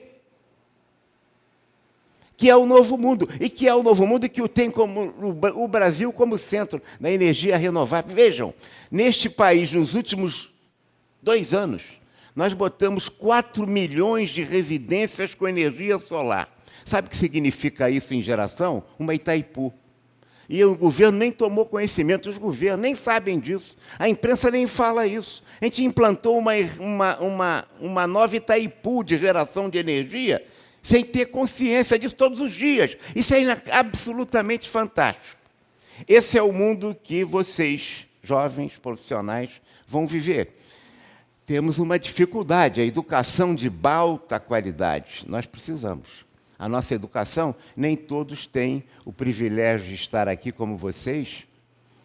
S9: Que é o novo mundo, e que é o novo mundo que tem como o Brasil como centro da energia renovável. Vejam, neste país, nos últimos 2 anos, nós botamos 4 milhões de residências com energia solar. Sabe o que significa isso em geração? Uma Itaipu. E o governo nem tomou conhecimento, os governos nem sabem disso, a imprensa nem fala isso. A gente implantou uma nova Itaipu de geração de energia, sem ter consciência disso todos os dias. Isso é absolutamente fantástico. Esse é o mundo que vocês, jovens profissionais, vão viver. Temos uma dificuldade, a educação de alta qualidade. Nós precisamos. A nossa educação, nem todos têm o privilégio de estar aqui como vocês,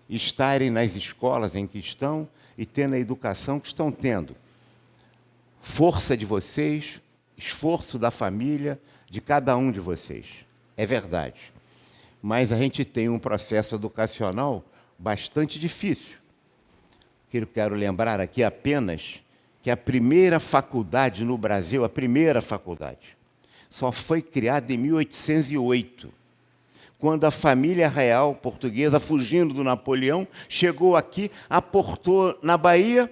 S9: estarem nas escolas em que estão e tendo a educação que estão tendo. Força de vocês, esforço da família, de cada um de vocês. É verdade. Mas a gente tem um processo educacional bastante difícil. Eu quero lembrar aqui apenas que a primeira faculdade no Brasil, a primeira faculdade, só foi criada em 1808, quando a família real portuguesa, fugindo do Napoleão, chegou aqui, aportou na Bahia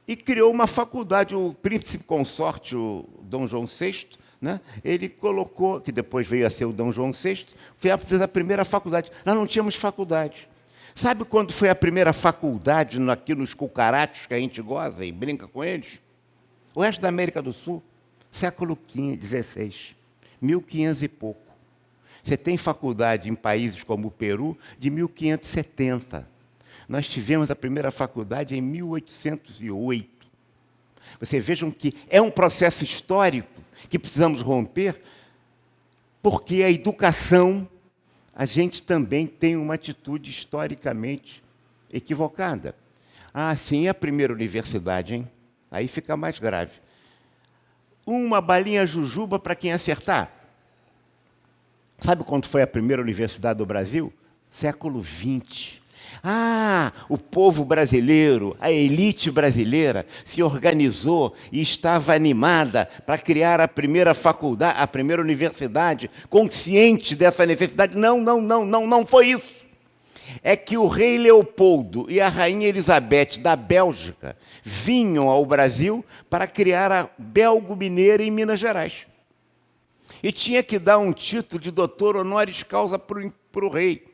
S9: e criou uma faculdade. O príncipe consorte, o Dom João VI, né, ele colocou, que depois veio a ser o Dom João VI, foi a primeira faculdade. Nós não tínhamos faculdade. Sabe quando foi a primeira faculdade aqui nos cucarachos, que a gente goza e brinca com eles? O resto da América do Sul, século XVI, 1500 e pouco. Você tem faculdade em países como o Peru de 1570. Nós tivemos a primeira faculdade em 1808. Vocês vejam que é um processo histórico que precisamos romper, porque a educação, a gente também tem uma atitude historicamente equivocada. Ah, sim, a primeira universidade, hein? Aí fica mais grave. Uma balinha jujuba para quem acertar. Sabe quando foi a primeira universidade do Brasil? Século XX. Ah, o povo brasileiro, a elite brasileira se organizou e estava animada para criar a primeira faculdade, a primeira universidade, consciente dessa necessidade. Não foi isso. é que o rei Leopoldo e a rainha Elizabeth da Bélgica vinham ao Brasil para criar a Belgo-Mineira em Minas Gerais. E tinha que dar um título de doutor honoris causa para o rei.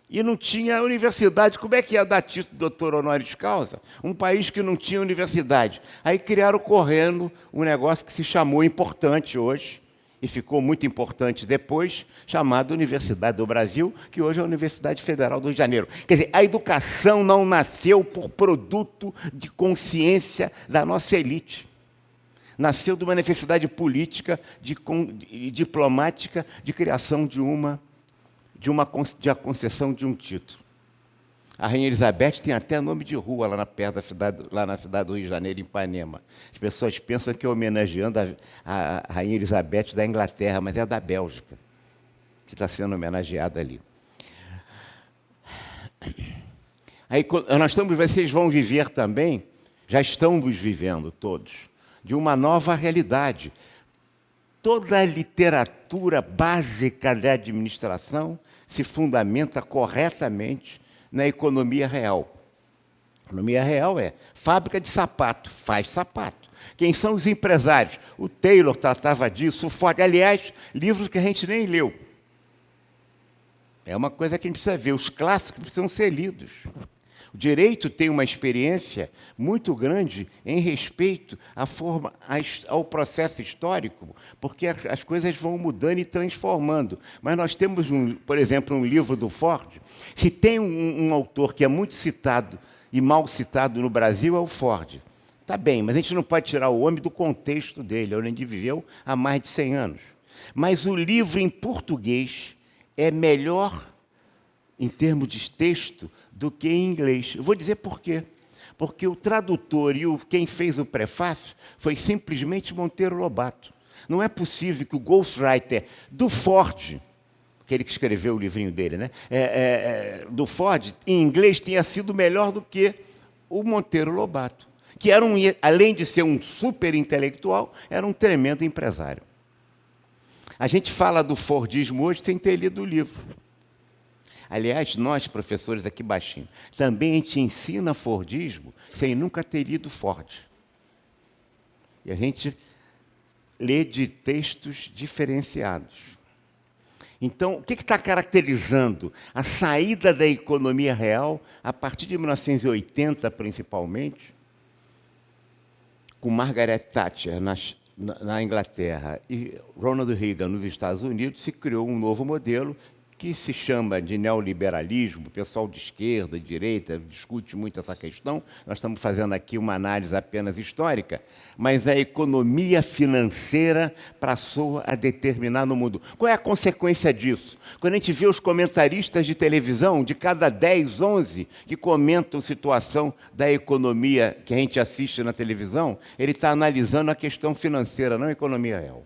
S9: E não tinha universidade. Como é que ia dar título de doutor honoris causa? Um país que não tinha universidade. Aí criaram correndo um negócio que se chamou importante hoje, e ficou muito importante depois, chamado Universidade do Brasil, que hoje é a Universidade Federal do Rio de Janeiro. Quer dizer, a educação não nasceu por produto de consciência da nossa elite. Nasceu de uma necessidade política, diplomática, de criação de a concessão de um título. A Rainha Elizabeth tem até nome de rua lá na cidade do Rio de Janeiro, em Ipanema. As pessoas pensam que é homenageando a Rainha Elizabeth da Inglaterra, mas é da Bélgica, que está sendo homenageada ali. Aí, vocês vão viver também, já estamos vivendo todos, de uma nova realidade. Toda a literatura básica da administração se fundamenta corretamente na economia real. A economia real é fábrica de sapato, faz sapato. Quem são os empresários? O Taylor tratava disso, o Ford. Aliás, livros que a gente nem leu. É uma coisa que a gente precisa ver. Os clássicos precisam ser lidos. O direito tem uma experiência muito grande em respeito ao processo histórico, porque as coisas vão mudando e transformando. Mas nós temos, por exemplo, um livro do Ford. Se tem um autor que é muito citado e mal citado no Brasil, é o Ford. Está bem, mas a gente não pode tirar o homem do contexto dele, onde ele viveu há mais de 100 anos. Mas o livro em português é melhor, em termos de texto, do que em inglês. Eu vou dizer por quê. Porque o tradutor e quem fez o prefácio foi simplesmente Monteiro Lobato. Não é possível que o ghostwriter do Ford, aquele que escreveu o livrinho dele, né? Do Ford, em inglês, tenha sido melhor do que o Monteiro Lobato, que era além de ser um super intelectual, era um tremendo empresário. A gente fala do Fordismo hoje sem ter lido o livro. Aliás, nós, professores aqui baixinho, também a gente ensina Fordismo sem nunca ter lido Ford. E a gente lê de textos diferenciados. Então, o que está caracterizando a saída da economia real, a partir de 1980, principalmente, com Margaret Thatcher na Inglaterra e Ronald Reagan nos Estados Unidos, se criou um novo modelo que se chama de neoliberalismo. O pessoal de esquerda, de direita, discute muito essa questão. Nós estamos fazendo aqui uma análise apenas histórica, mas a economia financeira passou a determinar no mundo. Qual é a consequência disso? Quando a gente vê os comentaristas de televisão, de cada 10, 11 que comentam a situação da economia que a gente assiste na televisão, ele está analisando a questão financeira, não a economia real.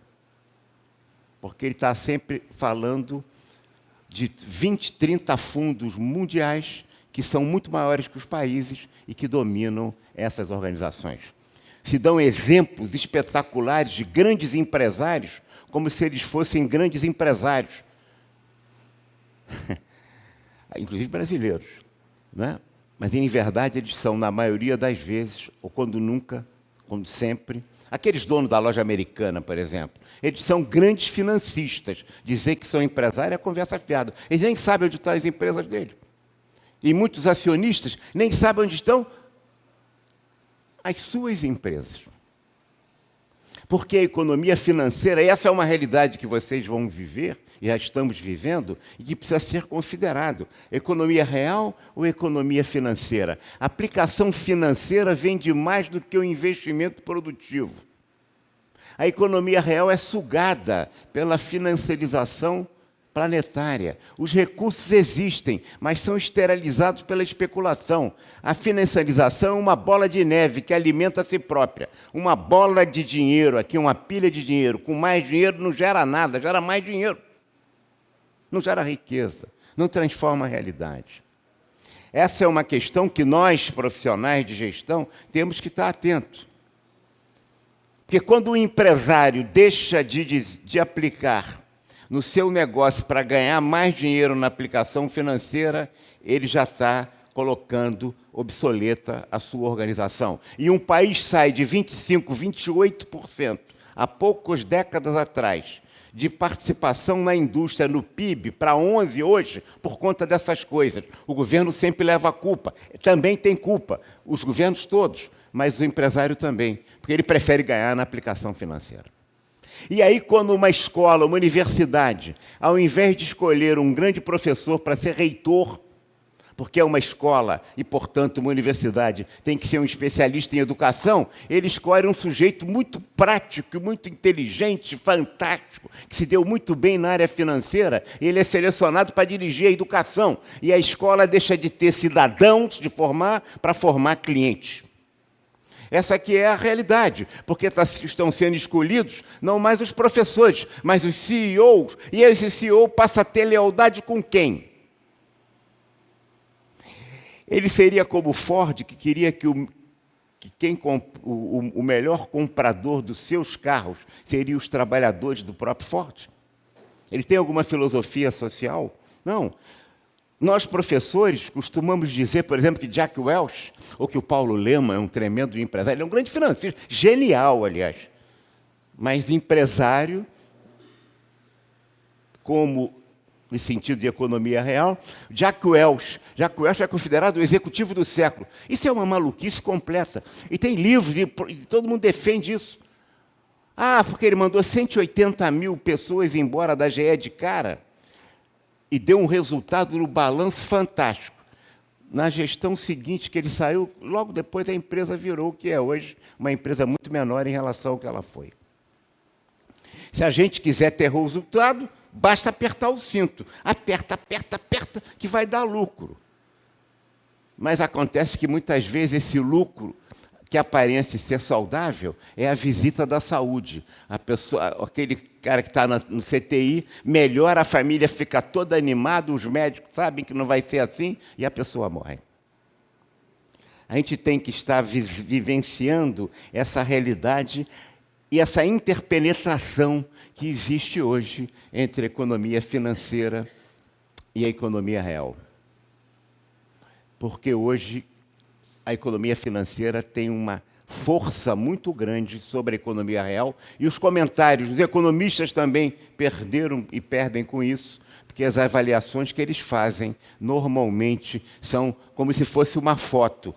S9: Porque ele está sempre falando de 20, 30 fundos mundiais que são muito maiores que os países e que dominam essas organizações. Se dão exemplos espetaculares de grandes empresários, como se eles fossem grandes empresários. Inclusive brasileiros. Né? Mas, em verdade, eles são, na maioria das vezes, ou quando nunca, quando sempre, aqueles donos da loja americana, por exemplo, eles são grandes financistas. Dizer que são empresários é conversa fiada. Eles nem sabem onde estão as empresas dele. E muitos acionistas nem sabem onde estão as suas empresas. Porque a economia financeira, essa é uma realidade que vocês vão viver, e já estamos vivendo, e que precisa ser considerado. Economia real ou economia financeira? A aplicação financeira vem de mais do que o investimento produtivo. A economia real é sugada pela financiarização planetária. Os recursos existem, mas são esterilizados pela especulação. A financiarização é uma bola de neve que alimenta a si própria. Uma bola de dinheiro, aqui uma pilha de dinheiro, com mais dinheiro não gera nada, gera mais dinheiro. Não gera riqueza, não transforma a realidade. Essa é uma questão que nós, profissionais de gestão, temos que estar atentos. Porque quando o empresário deixa de aplicar no seu negócio para ganhar mais dinheiro na aplicação financeira, ele já está colocando obsoleta a sua organização. E um país sai de 25%, 28%, há poucas décadas atrás, de participação na indústria, no PIB, para 11% hoje, por conta dessas coisas. O governo sempre leva a culpa. Também tem culpa, os governos todos, mas o empresário também, porque ele prefere ganhar na aplicação financeira. E aí, quando uma escola, uma universidade, ao invés de escolher um grande professor para ser reitor, porque é uma escola e, portanto, uma universidade tem que ser um especialista em educação, ele escolhe um sujeito muito prático, muito inteligente, fantástico, que se deu muito bem na área financeira, ele é selecionado para dirigir a educação. E a escola deixa de ter cidadãos de formar para formar clientes. Essa aqui é a realidade, porque estão sendo escolhidos não mais os professores, mas os CEOs, e esse CEO passa a ter lealdade com quem? Ele seria como o Ford, que queria que o melhor comprador dos seus carros seria os trabalhadores do próprio Ford. Ele tem alguma filosofia social? Não. Nós, professores, costumamos dizer, por exemplo, que Jack Welch, ou que o Paulo Lehmann é um tremendo empresário, ele é um grande financista, genial, aliás, mas empresário, como no sentido de economia real. Jack Welch é considerado o executivo do século. Isso é uma maluquice completa. E tem livros, e todo mundo defende isso. Ah, porque ele mandou 180 mil pessoas embora da GE de cara e deu um resultado no balanço fantástico. Na gestão seguinte que ele saiu, logo depois a empresa virou o que é hoje, uma empresa muito menor em relação ao que ela foi. Se a gente quiser ter resultado, basta apertar o cinto. Aperta, aperta, aperta, que vai dar lucro. Mas acontece que, muitas vezes, esse lucro, que aparece ser saudável, é a visita da saúde. A pessoa, aquele cara que está no CTI, melhora, a família fica toda animada, os médicos sabem que não vai ser assim, e a pessoa morre. A gente tem que estar vivenciando essa realidade e essa interpenetração que existe hoje entre a economia financeira e a economia real. Porque hoje a economia financeira tem uma força muito grande sobre a economia real, e os comentários dos economistas também perderam e perdem com isso, porque as avaliações que eles fazem normalmente são como se fosse uma foto,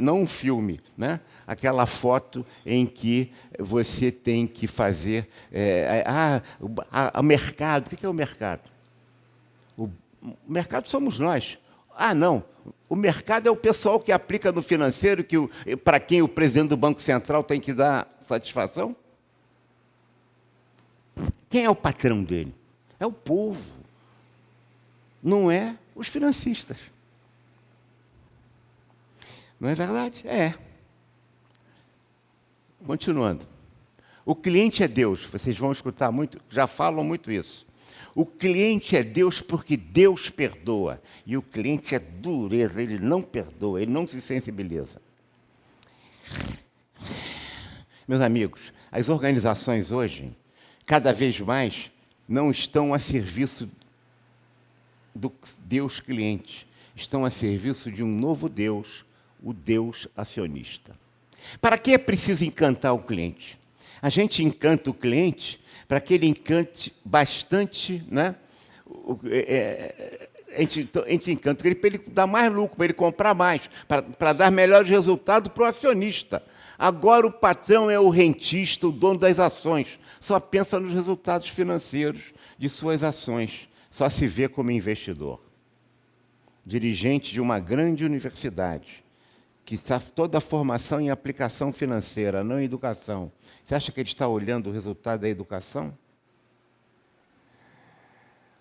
S9: não um filme, né? Aquela foto em que você tem que fazer... o mercado, o que é o mercado? O mercado somos nós. Ah, não, o mercado é o pessoal que aplica no financeiro, para quem o presidente do Banco Central tem que dar satisfação? Quem é o patrão dele? É o povo, não é os financistas. Não é verdade? É. Continuando. O cliente é Deus. Vocês vão escutar muito, já falam muito isso. O cliente é Deus porque Deus perdoa. E o cliente é dureza, ele não perdoa, ele não se sensibiliza. Meus amigos, as organizações hoje, cada vez mais, não estão a serviço do Deus cliente. Estão a serviço de um novo Deus, o Deus acionista. Para que é preciso encantar o cliente? A gente encanta o cliente para que ele encante bastante, né? A gente encanta ele para ele dar mais lucro, para ele comprar mais, para dar melhores resultados para o acionista. Agora o patrão é o rentista, o dono das ações. Só pensa nos resultados financeiros de suas ações. Só se vê como investidor. Dirigente de uma grande universidade, que está toda a formação em aplicação financeira, não em educação. Você acha que ele está olhando o resultado da educação?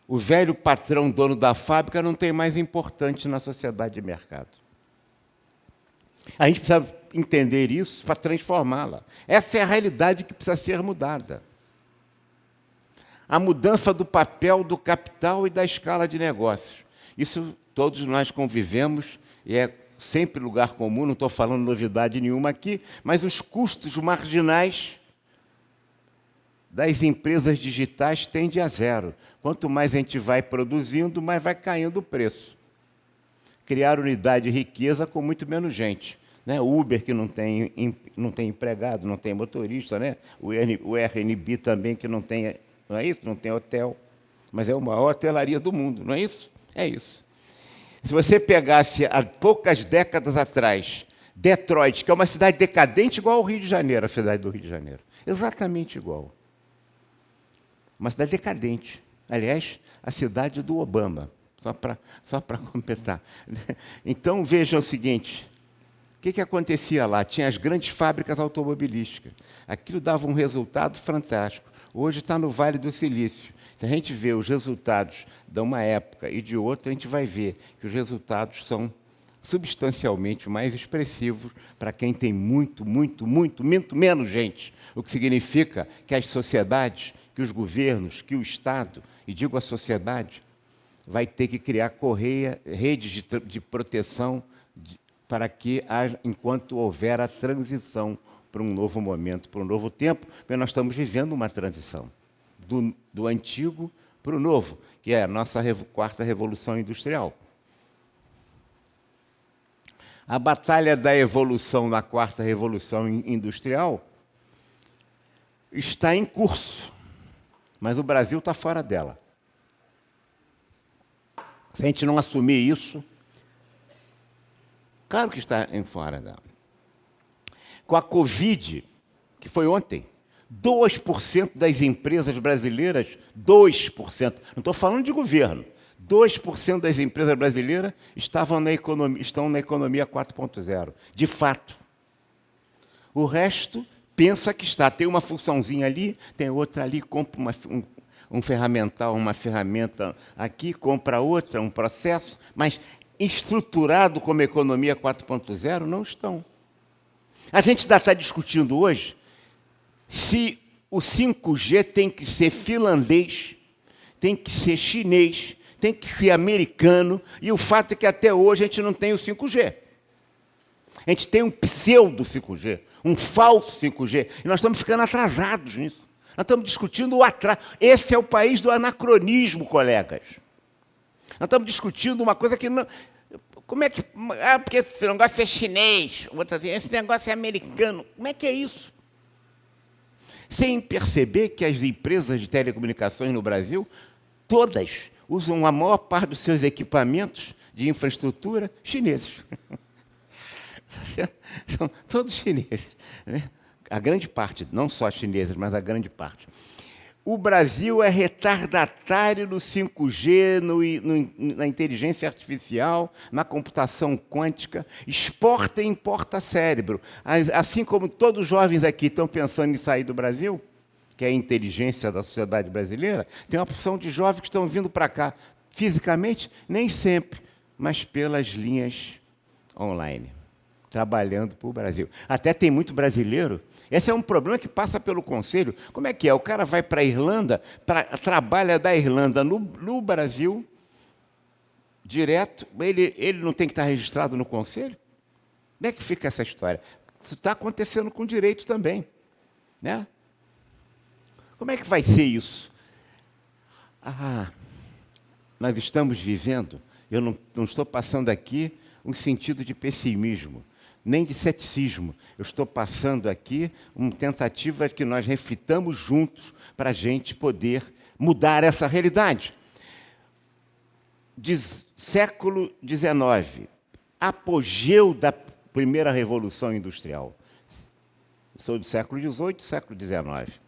S9: O velho patrão, dono da fábrica, não tem mais importante na sociedade de mercado. A gente precisa entender isso para transformá-la. Essa é a realidade que precisa ser mudada. A mudança do papel do capital e da escala de negócios. Isso todos nós convivemos e é sempre lugar comum, não estou falando novidade nenhuma aqui, mas os custos marginais das empresas digitais tende a zero. Quanto mais a gente vai produzindo, mais vai caindo o preço. Criar unidade de riqueza com muito menos gente. Né? O Uber, que não tem empregado, não tem motorista, né? O Airbnb também, que não tem, não é isso? Não tem hotel. Mas é a maior hotelaria do mundo, não é isso? É isso. Se você pegasse, há poucas décadas atrás, Detroit, que é uma cidade decadente igual ao Rio de Janeiro, a cidade do Rio de Janeiro. Exatamente igual. Uma cidade decadente. Aliás, a cidade do Obama. Só para completar. Então, vejam o seguinte. O que acontecia lá? Tinha as grandes fábricas automobilísticas. Aquilo dava um resultado fantástico. Hoje está no Vale do Silício. Se a gente vê os resultados de uma época e de outra, a gente vai ver que os resultados são substancialmente mais expressivos para quem tem muito menos gente. O que significa que as sociedades, que os governos, que o Estado, e digo a sociedade, vai ter que criar redes de proteção para que, enquanto houver a transição para um novo momento, para um novo tempo, porque nós estamos vivendo uma transição do antigo para o novo, que é a nossa quarta revolução industrial. A batalha da evolução na quarta revolução industrial está em curso, mas o Brasil está fora dela. Se a gente não assumir isso, claro que está em fora dela. Com a Covid, que foi ontem, 2% das empresas brasileiras, 2%, não estou falando de governo, 2% das empresas brasileiras estão na economia 4.0, de fato. O resto pensa que está, tem uma funçãozinha ali, tem outra ali, compra um ferramental, uma ferramenta aqui, compra outra, um processo, mas estruturado como economia 4.0 não estão. A gente ainda está discutindo hoje se o 5G tem que ser finlandês, tem que ser chinês, tem que ser americano, e o fato é que até hoje a gente não tem o 5G. A gente tem um pseudo 5G, um falso 5G, e nós estamos ficando atrasados nisso. Nós estamos discutindo o atraso. Esse é o país do anacronismo, colegas. Nós estamos discutindo uma coisa que não... Como é que... Ah, porque esse negócio é chinês, esse negócio é americano. Como é que é isso? Sem perceber que as empresas de telecomunicações no Brasil, todas usam a maior parte dos seus equipamentos de infraestrutura chineses. São todos chineses. Né? A grande parte, não só chineses, mas a grande parte. O Brasil é retardatário no 5G, na inteligência artificial, na computação quântica, exporta e importa cérebro. Assim como todos os jovens aqui estão pensando em sair do Brasil, que é a inteligência da sociedade brasileira, tem uma opção de jovens que estão vindo para cá, fisicamente, nem sempre, mas pelas linhas online, trabalhando para o Brasil. Até tem muito brasileiro. Esse é um problema que passa pelo Conselho. Como é que é? O cara vai para a Irlanda, trabalha da Irlanda no Brasil, direto, ele não tem que estar registrado no Conselho? Como é que fica essa história? Isso está acontecendo com direito também. Né? Como é que vai ser isso? Nós estamos vivendo, eu não estou passando aqui um sentido de pessimismo, nem de ceticismo. Eu estou passando aqui uma tentativa de que nós reflitamos juntos para a gente poder mudar essa realidade. Século XIX, apogeu da primeira Revolução Industrial. Eu sou do século XVIII, século XIX.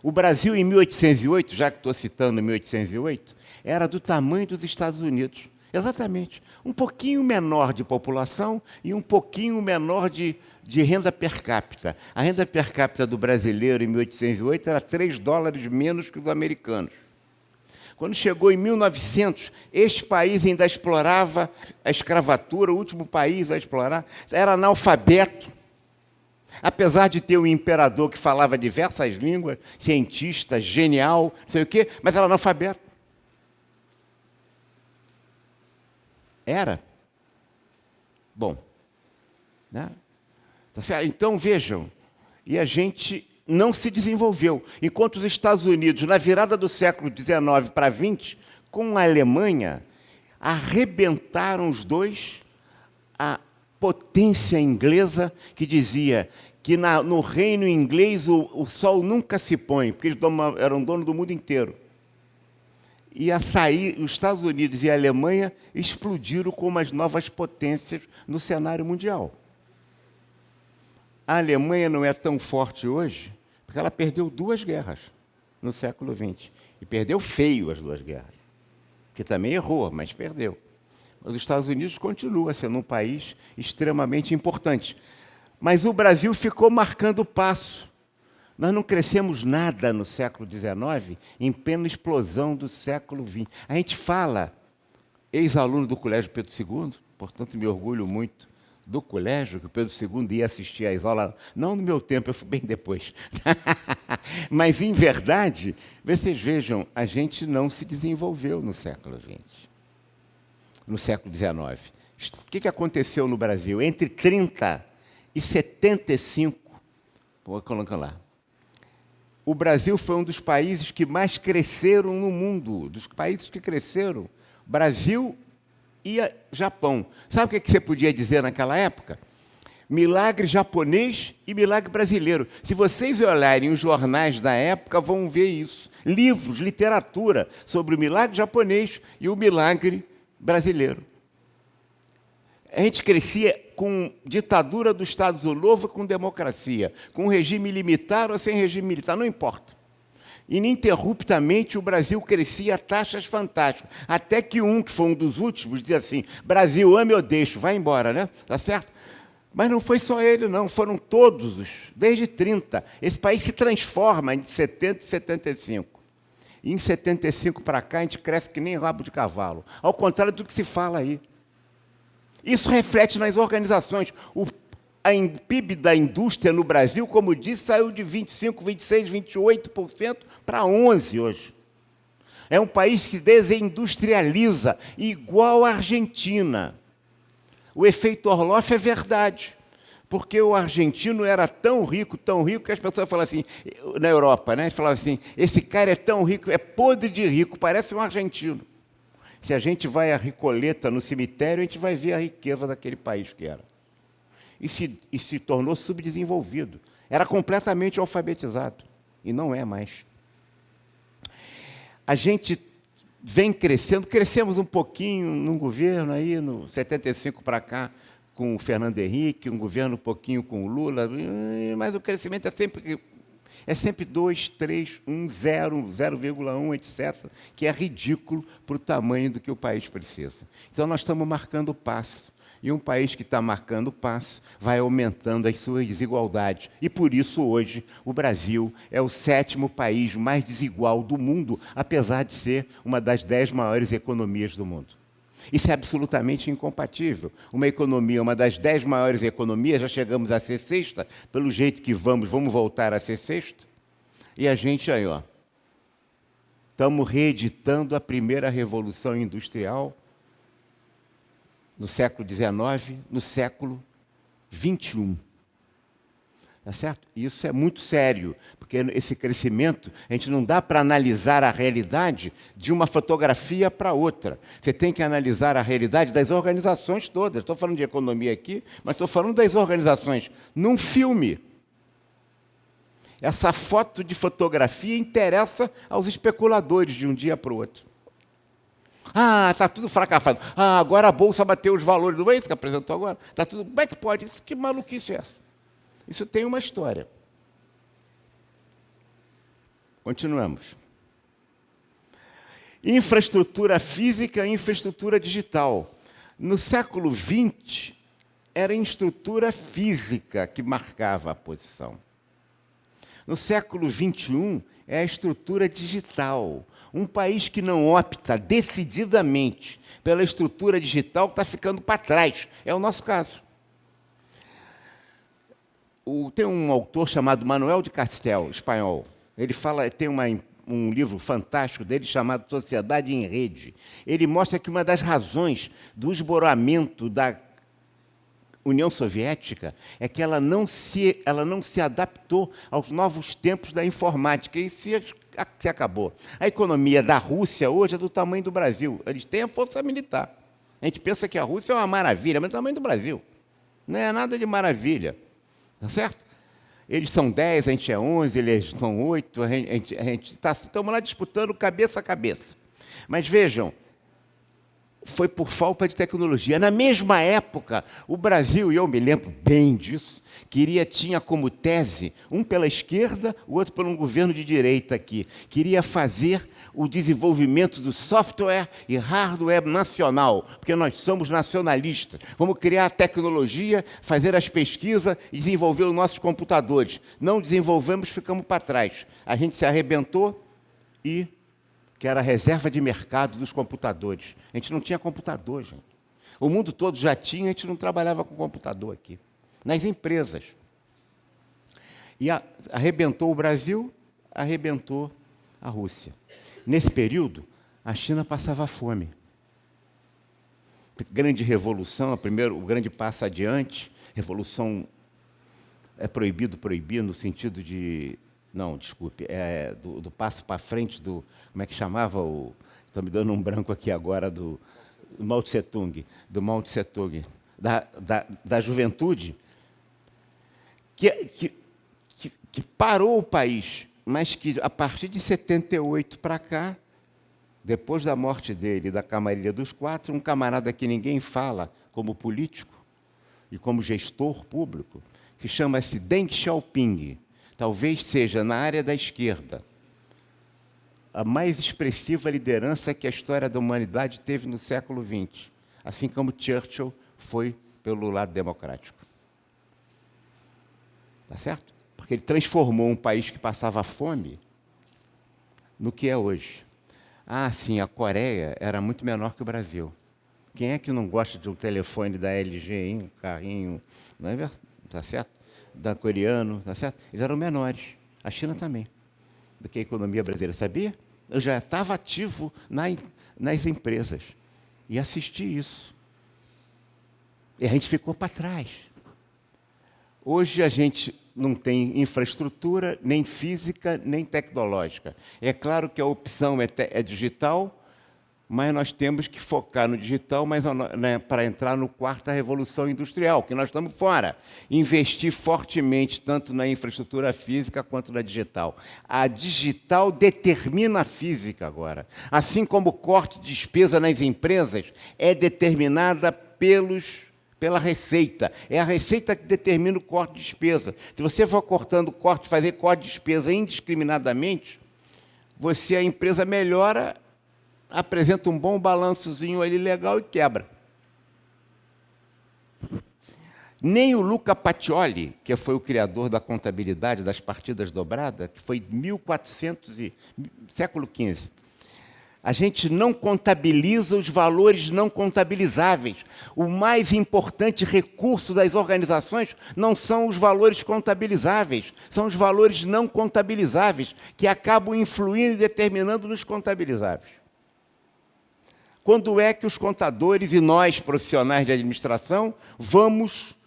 S9: O Brasil, em 1808, já que estou citando 1808, era do tamanho dos Estados Unidos. Exatamente. Um pouquinho menor de população e um pouquinho menor de renda per capita. A renda per capita do brasileiro em 1808 era $3 menos que os americanos. Quando chegou em 1900, este país ainda explorava a escravatura, o último país a explorar, era analfabeto. Apesar de ter um imperador que falava diversas línguas, cientista, genial, não sei o quê, mas era analfabeto. Era. Bom. Né? Tá certo? Então, vejam, e a gente não se desenvolveu. Enquanto os Estados Unidos, na virada do século XIX para XX, com a Alemanha, arrebentaram os dois, a potência inglesa, que dizia que no reino inglês o sol nunca se põe, porque eles eram donos do mundo inteiro. E a sair, os Estados Unidos e a Alemanha explodiram como as novas potências no cenário mundial. A Alemanha não é tão forte hoje, porque ela perdeu 2 guerras no século XX. E perdeu feio as 2 guerras. Que também errou, mas perdeu. Mas os Estados Unidos continua sendo um país extremamente importante. Mas o Brasil ficou marcando o passo. Nós não crescemos nada no século XIX, em plena explosão do século XX. A gente fala, ex-aluno do Colégio Pedro II, portanto me orgulho muito do colégio, que o Pedro II ia assistir às aulas, não no meu tempo, eu fui bem depois. Mas, em verdade, vocês vejam, a gente não se desenvolveu no século XX, no século XIX. O que aconteceu no Brasil? Entre 30 e 75, vou colocar lá, o Brasil foi um dos países que mais cresceram no mundo, dos países que cresceram, Brasil e Japão. Sabe o que você podia dizer naquela época? Milagre japonês e milagre brasileiro. Se vocês olharem os jornais da época, vão ver isso. Livros, literatura sobre o milagre japonês e o milagre brasileiro. A gente crescia com ditadura do Estado Novo, com democracia, com regime militar ou sem regime militar, não importa. Ininterruptamente o Brasil crescia a taxas fantásticas, até que que foi um dos últimos, dizia assim, Brasil, ame ou deixo, vai embora, né? Tá certo? Mas não foi só ele, não, foram todos, desde 30. Esse país se transforma em 70 e 75. E em 75 para cá a gente cresce que nem rabo de cavalo, ao contrário do que se fala aí. Isso reflete nas organizações. O PIB da indústria no Brasil, como disse, saiu de 25%, 26%, 28% para 11% hoje. É um país que desindustrializa, igual a Argentina. O efeito Orloff é verdade, porque o argentino era tão rico, que as pessoas falam assim, na Europa, né? Falavam assim, esse cara é tão rico, é podre de rico, parece um argentino. Se a gente vai à Recoleta, no cemitério, a gente vai ver a riqueza daquele país que era. E se tornou subdesenvolvido. Era completamente alfabetizado. E não é mais. A gente vem crescendo, crescemos um pouquinho num governo aí, no 75 para cá, com o Fernando Henrique, um governo um pouquinho com o Lula, mas o crescimento é sempre 2, 3, 1, 0, 0,1, etc., que é ridículo para o tamanho do que o país precisa. Então, nós estamos marcando o passo. E um país que está marcando o passo vai aumentando as suas desigualdades. E, por isso, hoje, o Brasil é o 7º país mais desigual do mundo, apesar de ser uma das 10 maiores economias do mundo. Isso é absolutamente incompatível. Uma economia, uma das 10 maiores economias, já chegamos a ser 6ª, pelo jeito que vamos voltar a ser 6ª. E a gente aí, ó, estamos reeditando a primeira revolução industrial no século XIX, no século XXI. Tá certo? Isso é muito sério, porque esse crescimento, a gente não dá para analisar a realidade de uma fotografia para outra. Você tem que analisar a realidade das organizações todas. Estou falando de economia aqui, mas estou falando das organizações. Num filme, essa foto de fotografia interessa aos especuladores de um dia para o outro. Ah, está tudo fracassado. Ah, agora a Bolsa bateu os valores. Não é isso que apresentou agora? Tá tudo... Como é que pode? Que maluquice é essa? Isso tem uma história. Continuamos. Infraestrutura física e infraestrutura digital. No século XX, era a estrutura física que marcava a posição. No século XXI, é a estrutura digital. Um país que não opta decididamente pela estrutura digital está ficando para trás. É o nosso caso. Tem um autor chamado Manuel de Castel, espanhol. Ele tem um livro fantástico dele chamado Sociedade em Rede. Ele mostra que uma das razões do esboramento da União Soviética é que ela não se adaptou aos novos tempos da informática e se acabou. A economia da Rússia hoje é do tamanho do Brasil. Eles têm a força militar. A gente pensa que a Rússia é uma maravilha, mas é do tamanho do Brasil. Não é nada de maravilha. Tá certo? Eles são 10, a gente é 11, eles são 8, estamos lá disputando cabeça a cabeça. Mas vejam, foi por falta de tecnologia. Na mesma época, o Brasil, e eu me lembro bem disso, tinha como tese, um pela esquerda, o outro por um governo de direita aqui, queria fazer o desenvolvimento do software e hardware nacional, porque nós somos nacionalistas. Vamos criar a tecnologia, fazer as pesquisas e desenvolver os nossos computadores. Não desenvolvemos, ficamos para trás. A gente se arrebentou e que era a reserva de mercado dos computadores. A gente não tinha computador, gente. O mundo todo já tinha, a gente não trabalhava com computador aqui. Nas empresas. E arrebentou o Brasil, arrebentou a Rússia. Nesse período, a China passava fome. Grande revolução, o grande passo adiante, revolução é proibido, no sentido de... Não, desculpe, do passo para frente do... Como é que chamava o... Estou me dando um branco aqui agora, do Mao Tse Tung, da juventude, que parou o país, mas que, a partir de 78 para cá, depois da morte dele e da camarilha dos quatro, um camarada que ninguém fala como político e como gestor público, que chama-se Deng Xiaoping, talvez seja, na área da esquerda, a mais expressiva liderança que a história da humanidade teve no século XX, assim como Churchill foi pelo lado democrático. Tá certo? Porque ele transformou um país que passava fome no que é hoje. Ah, sim, a Coreia era muito menor que o Brasil. Quem é que não gosta de um telefone da LG, hein? Um carrinho, não é verdade? Tá certo? Da coreano, tá certo? Eles eram menores. A China também. Do que a economia brasileira, sabia? Eu já estava ativo nas empresas e assisti isso. E a gente ficou para trás. Hoje a gente não tem infraestrutura, nem física, nem tecnológica. É claro que a opção é digital, mas nós temos que focar no digital, mas para entrar no quarta revolução industrial, que nós estamos fora. Investir fortemente tanto na infraestrutura física quanto na digital. A digital determina a física agora. Assim como o corte de despesa nas empresas é determinada pela receita. É a receita que determina o corte de despesa. Se você for fazer corte de despesa indiscriminadamente, a empresa melhora, apresenta um bom balançozinho ali legal e quebra. Nem o Luca Pacioli, que foi o criador da contabilidade das partidas dobradas, que foi século XV, a gente não contabiliza os valores não contabilizáveis. O mais importante recurso das organizações não são os valores contabilizáveis, são os valores não contabilizáveis, que acabam influindo e determinando nos contabilizáveis. Quando é que os contadores e nós, profissionais de administração, vamos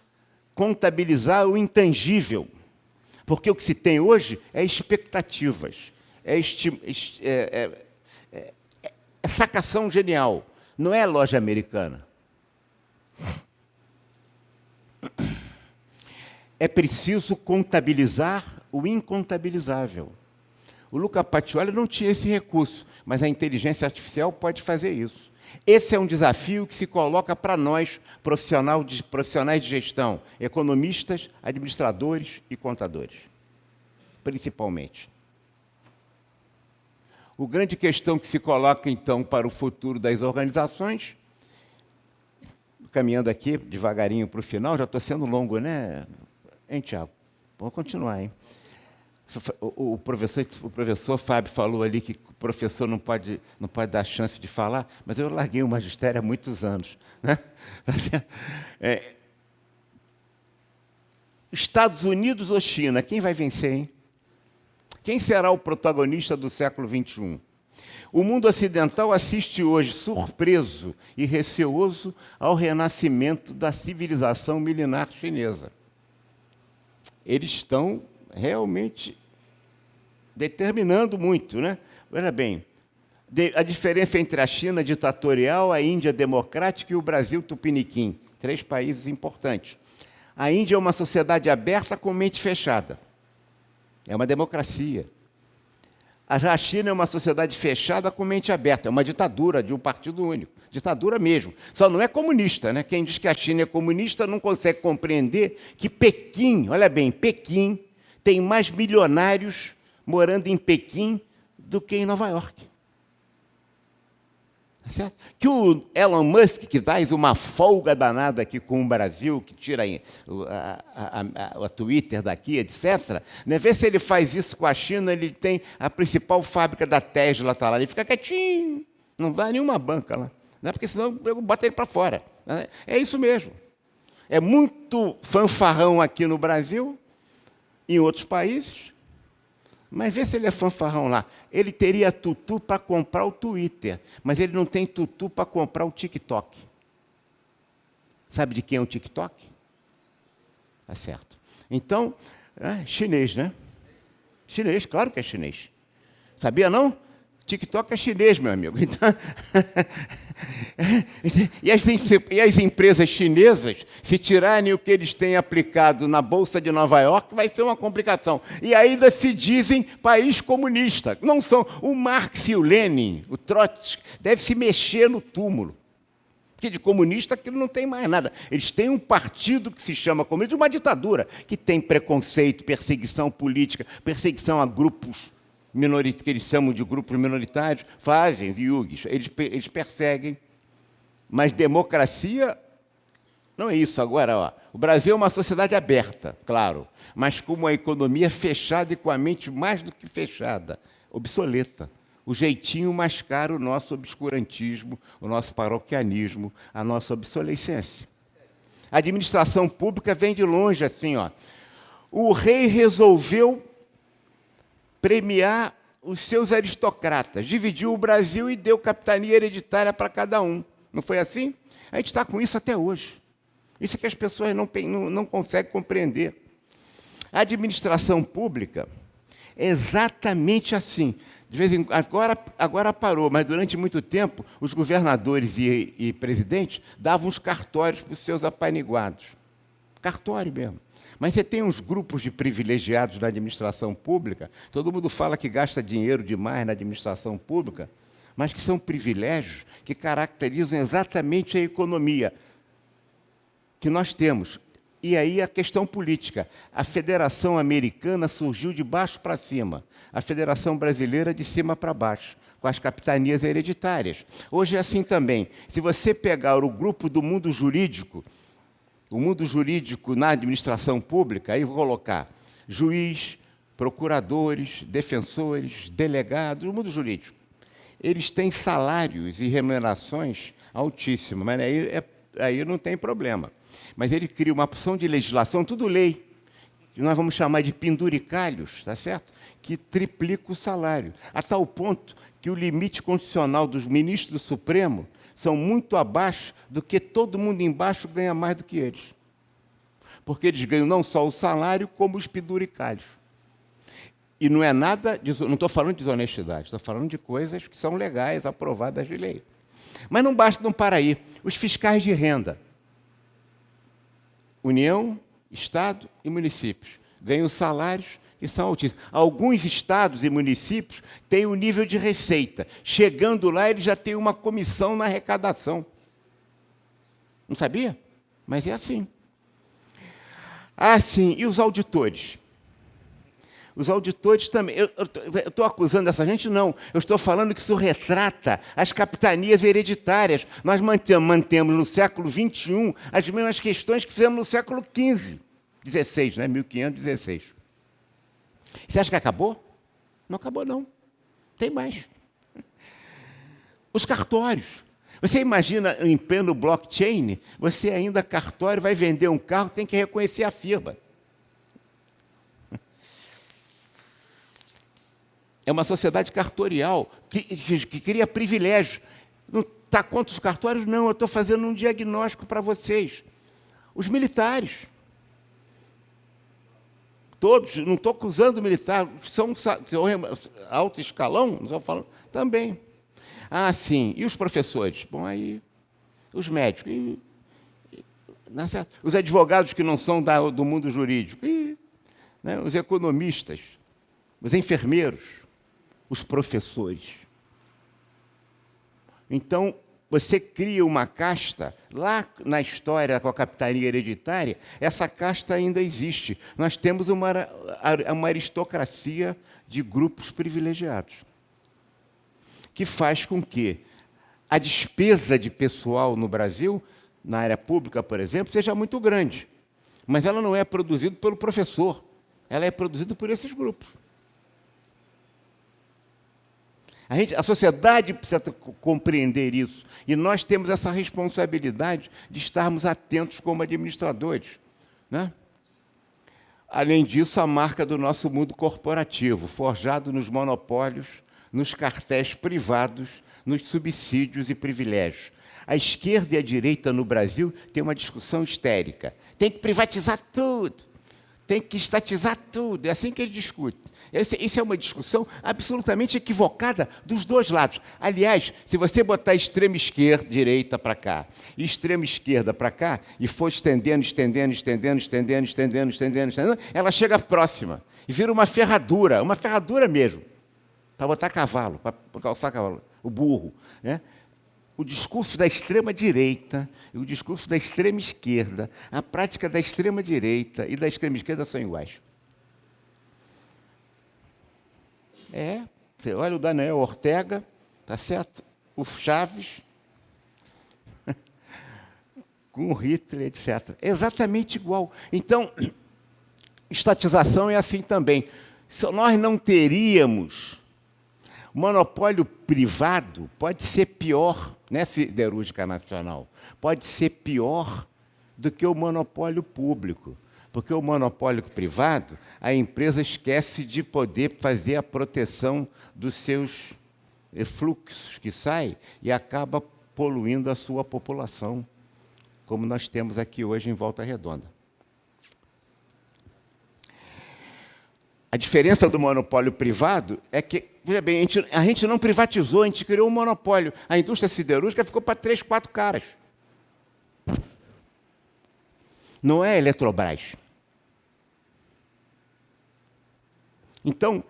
S9: contabilizar o intangível? Porque o que se tem hoje é expectativas, é sacação genial, não é loja americana. É preciso contabilizar o incontabilizável. O Luca Pacioli não tinha esse recurso, mas a inteligência artificial pode fazer isso. Esse é um desafio que se coloca para nós, profissionais de gestão, economistas, administradores e contadores, principalmente. A grande questão que se coloca, então, para o futuro das organizações, caminhando aqui devagarinho para o final, já estou sendo longo, né, hein, Tiago? Vamos continuar, hein? O professor Fábio falou ali que o professor não pode dar chance de falar, mas eu larguei o magistério há muitos anos. Né? Estados Unidos ou China, quem vai vencer, hein? Quem será o protagonista do século XXI? O mundo ocidental assiste hoje, surpreso e receoso, ao renascimento da civilização milenar chinesa. Eles estão realmente determinando muito, né? Veja bem, a diferença entre a China ditatorial, a Índia democrática e o Brasil tupiniquim. 3 países importantes. A Índia é uma sociedade aberta com mente fechada. É uma democracia. A China é uma sociedade fechada com mente aberta. É uma ditadura de um partido único. Ditadura mesmo. Só não é comunista, né? Quem diz que a China é comunista não consegue compreender que Pequim, olha bem, Pequim tem mais milionários morando em Pequim do que em Nova York. Certo? Que o Elon Musk, que faz uma folga danada aqui com o Brasil, que tira a Twitter daqui, etc., né? Vê se ele faz isso com a China, ele tem a principal fábrica da Tesla, está lá, ele fica quietinho, não dá nenhuma banca lá, né? Porque senão eu boto ele para fora. Né? É isso mesmo. É muito fanfarrão aqui no Brasil, em outros países, mas vê se ele é fanfarrão lá. Ele teria tutu para comprar o Twitter, mas ele não tem tutu para comprar o TikTok. Sabe de quem é o TikTok? Tá certo. Então, chinês, né? Chinês, claro que é chinês. Sabia não? TikTok é chinês, meu amigo. Então, e as empresas chinesas, se tirarem o que eles têm aplicado na Bolsa de Nova York, vai ser uma complicação. E ainda se dizem país comunista. Não são. O Marx e o Lenin, o Trotsky, devem se mexer no túmulo. Porque de comunista aquilo não tem mais nada. Eles têm um partido que se chama comunista, uma ditadura, que tem preconceito, perseguição política, perseguição a grupos que eles chamam de grupos minoritários, fazem yugues, eles perseguem, mas democracia não é isso. Agora, ó, o Brasil é uma sociedade aberta, claro, mas com uma economia fechada e com a mente mais do que fechada, obsoleta. O jeitinho mais caro, o nosso obscurantismo, o nosso paroquianismo, a nossa obsolescência. A administração pública vem de longe assim, ó. O rei resolveu premiar os seus aristocratas, dividiu o Brasil e deu capitania hereditária para cada um. Não foi assim? A gente está com isso até hoje. Isso é que as pessoas não conseguem compreender. A administração pública é exatamente assim. De vez em agora parou, mas durante muito tempo os governadores e presidentes davam uns cartórios para os seus apaniguados. Cartório mesmo. Mas você tem uns grupos de privilegiados na administração pública, todo mundo fala que gasta dinheiro demais na administração pública, mas que são privilégios que caracterizam exatamente a economia que nós temos. E aí a questão política. A Federação Americana surgiu de baixo para cima, a Federação Brasileira de cima para baixo, com as capitanias hereditárias. Hoje é assim também. Se você pegar o grupo do mundo jurídico, o mundo jurídico na administração pública, aí vou colocar juiz, procuradores, defensores, delegados, o mundo jurídico. Eles têm salários e remunerações altíssimas, mas aí não tem problema. Mas ele cria uma porção de legislação, tudo lei, que nós vamos chamar de penduricalhos, tá certo? Que triplica o salário, a tal ponto que o limite constitucional dos ministros do Supremo são muito abaixo do que todo mundo embaixo ganha mais do que eles. Porque eles ganham não só o salário, como os penduricalhos. E não é nada, não estou falando de desonestidade, estou falando de coisas que são legais, aprovadas de lei. Mas não basta, não para aí. Os fiscais de renda, União, Estado e municípios, ganham salários e são altíssimos. Alguns estados e municípios têm um nível de receita. Chegando lá, ele já tem uma comissão na arrecadação. Não sabia? Mas é assim. Ah, sim. E os auditores? Os auditores também. Eu estou acusando essa gente? Não. Eu estou falando que isso retrata as capitanias hereditárias. Nós mantemos no século XXI as mesmas questões que fizemos no século XV, XVI, né? 1516. Você acha que acabou? Não acabou, não. Tem mais. Os cartórios. Você imagina, em pleno blockchain, você ainda cartório vai vender um carro, tem que reconhecer a firma. É uma sociedade cartorial que cria privilégios. Não está contra os cartórios? Não, eu estou fazendo um diagnóstico para vocês. Os militares. Todos, não estou acusando o militar, são alto escalão, não estou falando, também. Ah, sim, e os professores? Bom, aí, os médicos, não é certo? Os advogados que não são do mundo jurídico, né? Os economistas, os enfermeiros, os professores. Então, você cria uma casta, lá na história com a capitania hereditária, essa casta ainda existe. Nós temos uma aristocracia de grupos privilegiados, que faz com que a despesa de pessoal no Brasil, na área pública, por exemplo, seja muito grande. Mas ela não é produzida pelo professor, ela é produzida por esses grupos. A sociedade precisa compreender isso. E nós temos essa responsabilidade de estarmos atentos como administradores, né? Além disso, a marca do nosso mundo corporativo, forjado nos monopólios, nos cartéis privados, nos subsídios e privilégios. A esquerda e a direita no Brasil têm uma discussão histérica. Tem que privatizar tudo, tem que estatizar tudo. É assim que ele discute. Isso é uma discussão absolutamente equivocada dos dois lados. Aliás, se você botar extrema esquerda, direita para cá, e extrema esquerda para cá, e for estendendo, ela chega próxima e vira uma ferradura mesmo, para botar cavalo, para calçar cavalo, o burro, né? O discurso da extrema-direita e o discurso da extrema-esquerda, a prática da extrema-direita e da extrema-esquerda são iguais. Você olha o Daniel Ortega, tá certo? O Chaves, com o Hitler, etc. É exatamente igual. Então, estatização é assim também. Se nós não teríamos monopólio privado, pode ser pior, né, siderúrgica nacional, pode ser pior do que o monopólio público. Porque o monopólio privado, a empresa esquece de poder fazer a proteção dos seus fluxos que saem e acaba poluindo a sua população, como nós temos aqui hoje em Volta Redonda. A diferença do monopólio privado é que, veja bem, a gente não privatizou, a gente criou um monopólio. A indústria siderúrgica ficou para 3, 4 caras. Não é a Eletrobras. Então,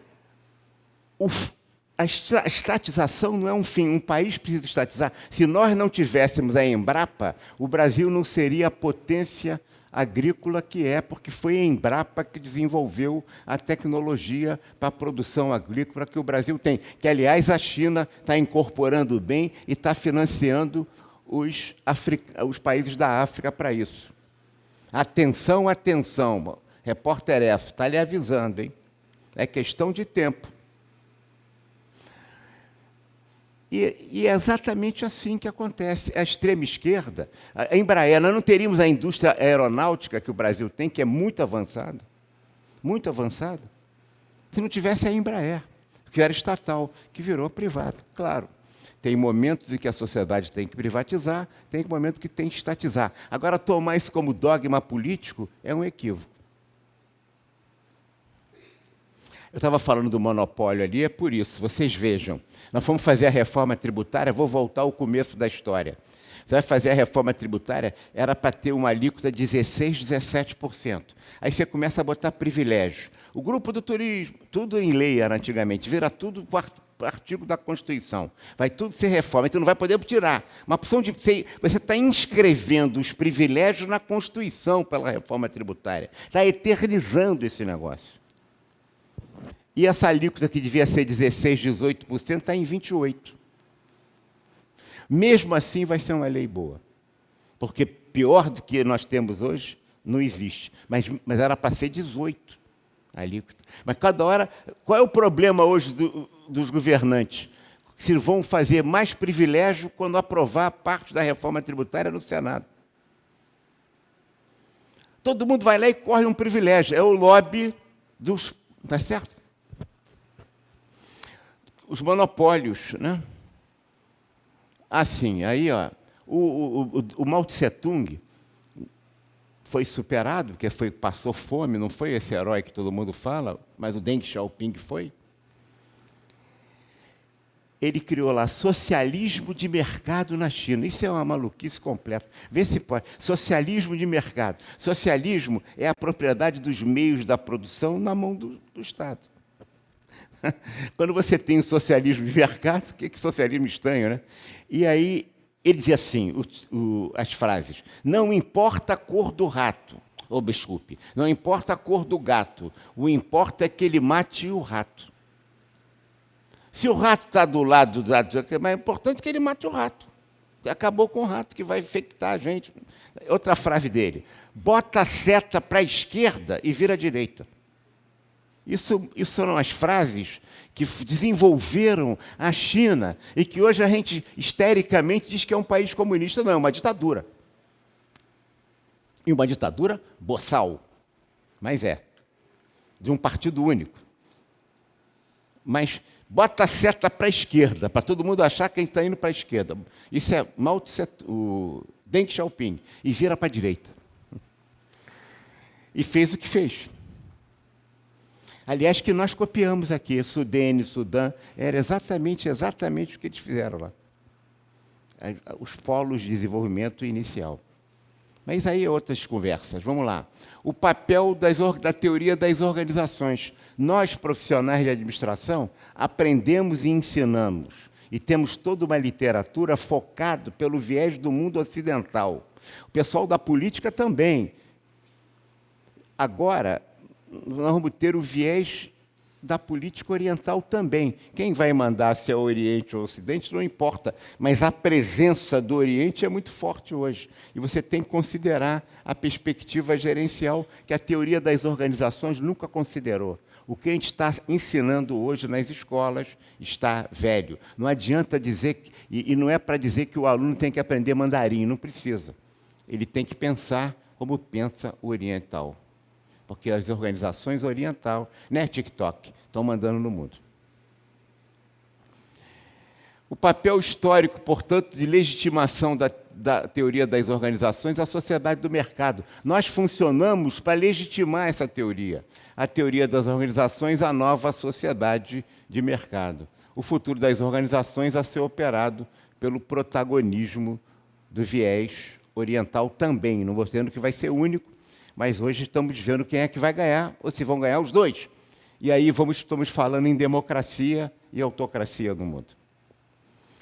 S9: a estatização não é um fim. Um país precisa estatizar. Se nós não tivéssemos a Embrapa, o Brasil não seria a potência agrícola que é, porque foi a Embrapa que desenvolveu a tecnologia para a produção agrícola que o Brasil tem. Que, aliás, a China está incorporando bem e está financiando os países da África para isso. Atenção, atenção. Repórter F, está lhe avisando, hein? É questão de tempo. E é exatamente assim que acontece. A extrema-esquerda, a Embraer, nós não teríamos a indústria aeronáutica que o Brasil tem, que é muito avançada, se não tivesse a Embraer, que era estatal, que virou privada. Claro, tem momentos em que a sociedade tem que privatizar, tem momentos que tem que estatizar. Agora, tomar isso como dogma político é um equívoco. Eu estava falando do monopólio ali, é por isso. Vocês vejam, nós fomos fazer a reforma tributária, vou voltar ao começo da história. Você vai fazer a reforma tributária, era para ter uma alíquota de 16%, 17%. Aí você começa a botar privilégios. O grupo do turismo, tudo em lei era antigamente, vira tudo artigo da Constituição. Vai tudo ser reforma, então não vai poder tirar. Uma opção de você está inscrevendo os privilégios na Constituição pela reforma tributária. Está eternizando esse negócio. E essa alíquota que devia ser 16%, 18%, está em 28%. Mesmo assim, vai ser uma lei boa. Porque pior do que nós temos hoje, não existe. Mas era para ser 18% a alíquota. Mas cada hora... Qual é o problema hoje dos governantes? Se vão fazer mais privilégio quando aprovar parte da reforma tributária no Senado. Todo mundo vai lá e corre um privilégio. É o lobby dos... Está certo? os monopólios, né? Assim, aí, ó, o Mao Tse-tung foi superado, porque passou fome, não foi esse herói que todo mundo fala, mas o Deng Xiaoping foi. Ele criou lá socialismo de mercado na China. Isso é uma maluquice completa. Vê se pode. Socialismo de mercado. Socialismo é a propriedade dos meios da produção na mão do Estado. Quando você tem o socialismo de mercado, que socialismo estranho, né? E aí ele dizia assim, as frases: não importa a cor do rato, desculpe, não importa a cor do gato, o importa é que ele mate o rato. Se o rato está do lado do rato, é mais importante que ele mate o rato. Acabou com o rato, que vai infectar a gente. Outra frase dele: bota a seta para a esquerda e vira à direita. Isso são as frases que desenvolveram a China e que hoje a gente, histericamente, diz que é um país comunista. Não, é uma ditadura. E uma ditadura boçal. Mas é. De um partido único. Mas bota a seta para a esquerda, para todo mundo achar que a gente está indo para a esquerda. Isso é o Deng Xiaoping. E vira para a direita. E fez o que fez. Aliás, que nós copiamos aqui, Sudene, Sudã, era exatamente o que eles fizeram lá. Os polos de desenvolvimento inicial. Mas aí outras conversas, vamos lá. O papel da teoria das organizações. Nós, profissionais de administração, aprendemos e ensinamos. E temos toda uma literatura focada pelo viés do mundo ocidental. O pessoal da política também. Agora, nós vamos ter o viés da política oriental também. Quem vai mandar se é Oriente ou Ocidente não importa, mas a presença do Oriente é muito forte hoje. E você tem que considerar a perspectiva gerencial que a teoria das organizações nunca considerou. O que a gente está ensinando hoje nas escolas está velho. Não adianta dizer, e não é para dizer que o aluno tem que aprender mandarim, não precisa. Ele tem que pensar como pensa o oriental. Porque as organizações orientais, né, TikTok, estão mandando no mundo. O papel histórico, portanto, de legitimação da teoria das organizações à sociedade do mercado. Nós funcionamos para legitimar essa teoria. A teoria das organizações à nova sociedade de mercado. O futuro das organizações a ser operado pelo protagonismo do viés oriental também. Não vou dizendo que vai ser único, mas hoje estamos vendo quem é que vai ganhar, ou se vão ganhar os dois. E aí estamos falando em democracia e autocracia no mundo.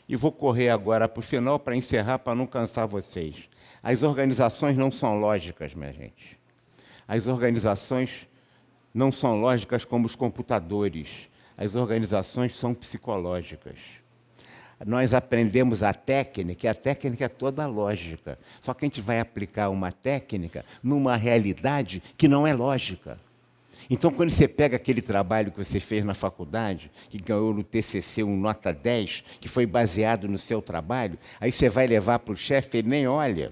S9: E vou correr agora para o final, para encerrar, para não cansar vocês. As organizações não são lógicas, minha gente. As organizações não são lógicas como os computadores. As organizações são psicológicas. Nós aprendemos a técnica, e a técnica é toda lógica. Só que a gente vai aplicar uma técnica numa realidade que não é lógica. Então, quando você pega aquele trabalho que você fez na faculdade, que ganhou no TCC um nota 10, que foi baseado no seu trabalho, aí você vai levar para o chefe, ele nem olha.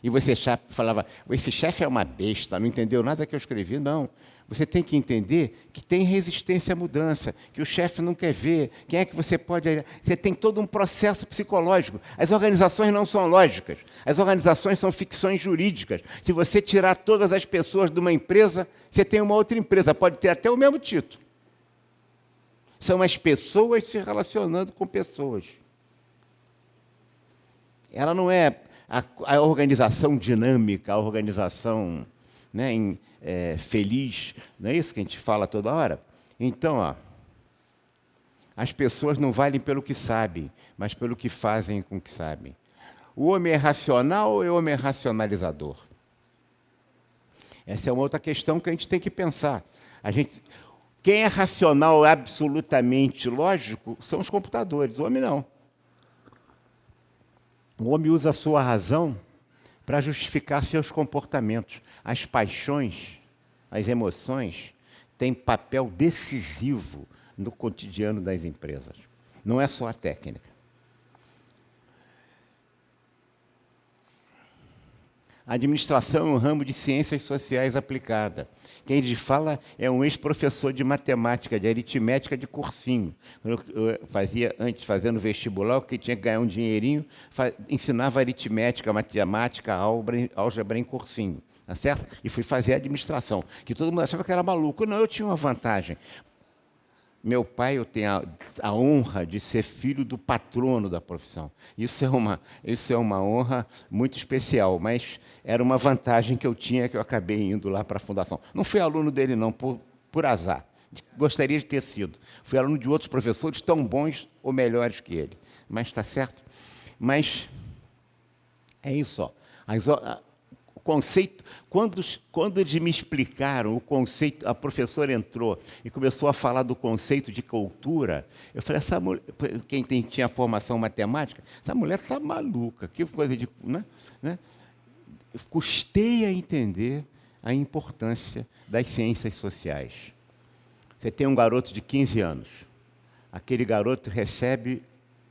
S9: E você falava, esse chefe é uma besta, não entendeu nada que eu escrevi, não. Você tem que entender que tem resistência à mudança, que o chefe não quer ver, quem é que você pode... Você tem todo um processo psicológico. As organizações não são lógicas, as organizações são ficções jurídicas. Se você tirar todas as pessoas de uma empresa, você tem uma outra empresa, pode ter até o mesmo título. São as pessoas se relacionando com pessoas. Ela não é a organização dinâmica, a organização, né, feliz, não é isso que a gente fala toda hora? Então, ó, as pessoas não valem pelo que sabem, mas pelo que fazem com o que sabem. O homem é racional ou o homem é racionalizador? Essa é uma outra questão que a gente tem que pensar. Quem é racional absolutamente lógico são os computadores, o homem não. O homem usa a sua razão para justificar seus comportamentos. As paixões, as emoções, têm papel decisivo no cotidiano das empresas. Não é só a técnica. A administração é um ramo de ciências sociais aplicada. Quem lhe fala é um ex-professor de matemática, de aritmética de cursinho. Eu fazia, antes, fazendo vestibular, que tinha que ganhar um dinheirinho, ensinava aritmética, matemática, álgebra em cursinho. Tá certo? E fui fazer administração, que todo mundo achava que era maluco. Não, eu tinha uma vantagem. Meu pai, eu tenho a honra de ser filho do patrono da profissão. Isso é uma honra muito especial, mas era uma vantagem que eu tinha, que eu acabei indo lá para a fundação. Não fui aluno dele, não, por azar. Gostaria de ter sido. Fui aluno de outros professores tão bons ou melhores que ele. Mas está certo? Mas é isso, ó. O conceito, quando eles me explicaram o conceito, a professora entrou e começou a falar do conceito de cultura, eu falei, essa mulher, quem tinha formação matemática, essa mulher está maluca, que coisa de... Né? Eu custei a entender a importância das ciências sociais. Você tem um garoto de 15 anos, aquele garoto recebe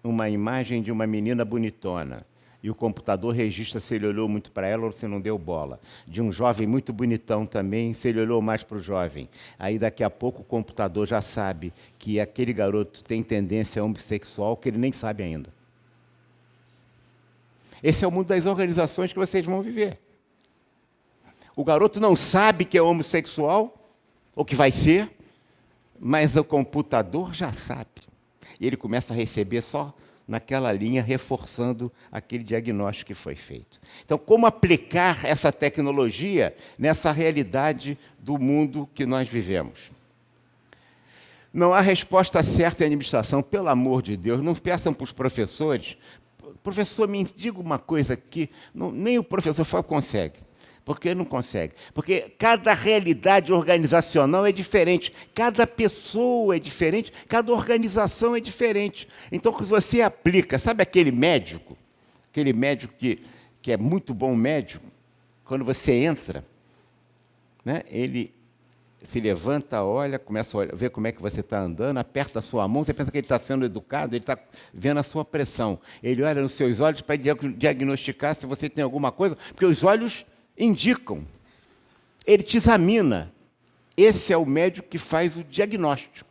S9: uma imagem de uma menina bonitona, e o computador registra se ele olhou muito para ela ou se não deu bola. De um jovem muito bonitão também, se ele olhou mais para o jovem. Aí, daqui a pouco, o computador já sabe que aquele garoto tem tendência homossexual, que ele nem sabe ainda. Esse é o mundo das organizações que vocês vão viver. O garoto não sabe que é homossexual, ou que vai ser, mas o computador já sabe. E ele começa a receber só naquela linha, reforçando aquele diagnóstico que foi feito. Então, como aplicar essa tecnologia nessa realidade do mundo que nós vivemos? Não há resposta certa em administração, pelo amor de Deus. Não peçam para os professores. Professor, me diga uma coisa que nem o professor consegue. Por que não consegue? Porque cada realidade organizacional é diferente, cada pessoa é diferente, cada organização é diferente. Então, quando você aplica, sabe aquele médico que é muito bom médico, quando você entra, né, ele se levanta, olha, começa a ver como é que você está andando, aperta a sua mão, você pensa que ele está sendo educado, ele está vendo a sua pressão. Ele olha nos seus olhos para diagnosticar se você tem alguma coisa, porque os olhos indicam, ele te examina. Esse é o médico que faz o diagnóstico.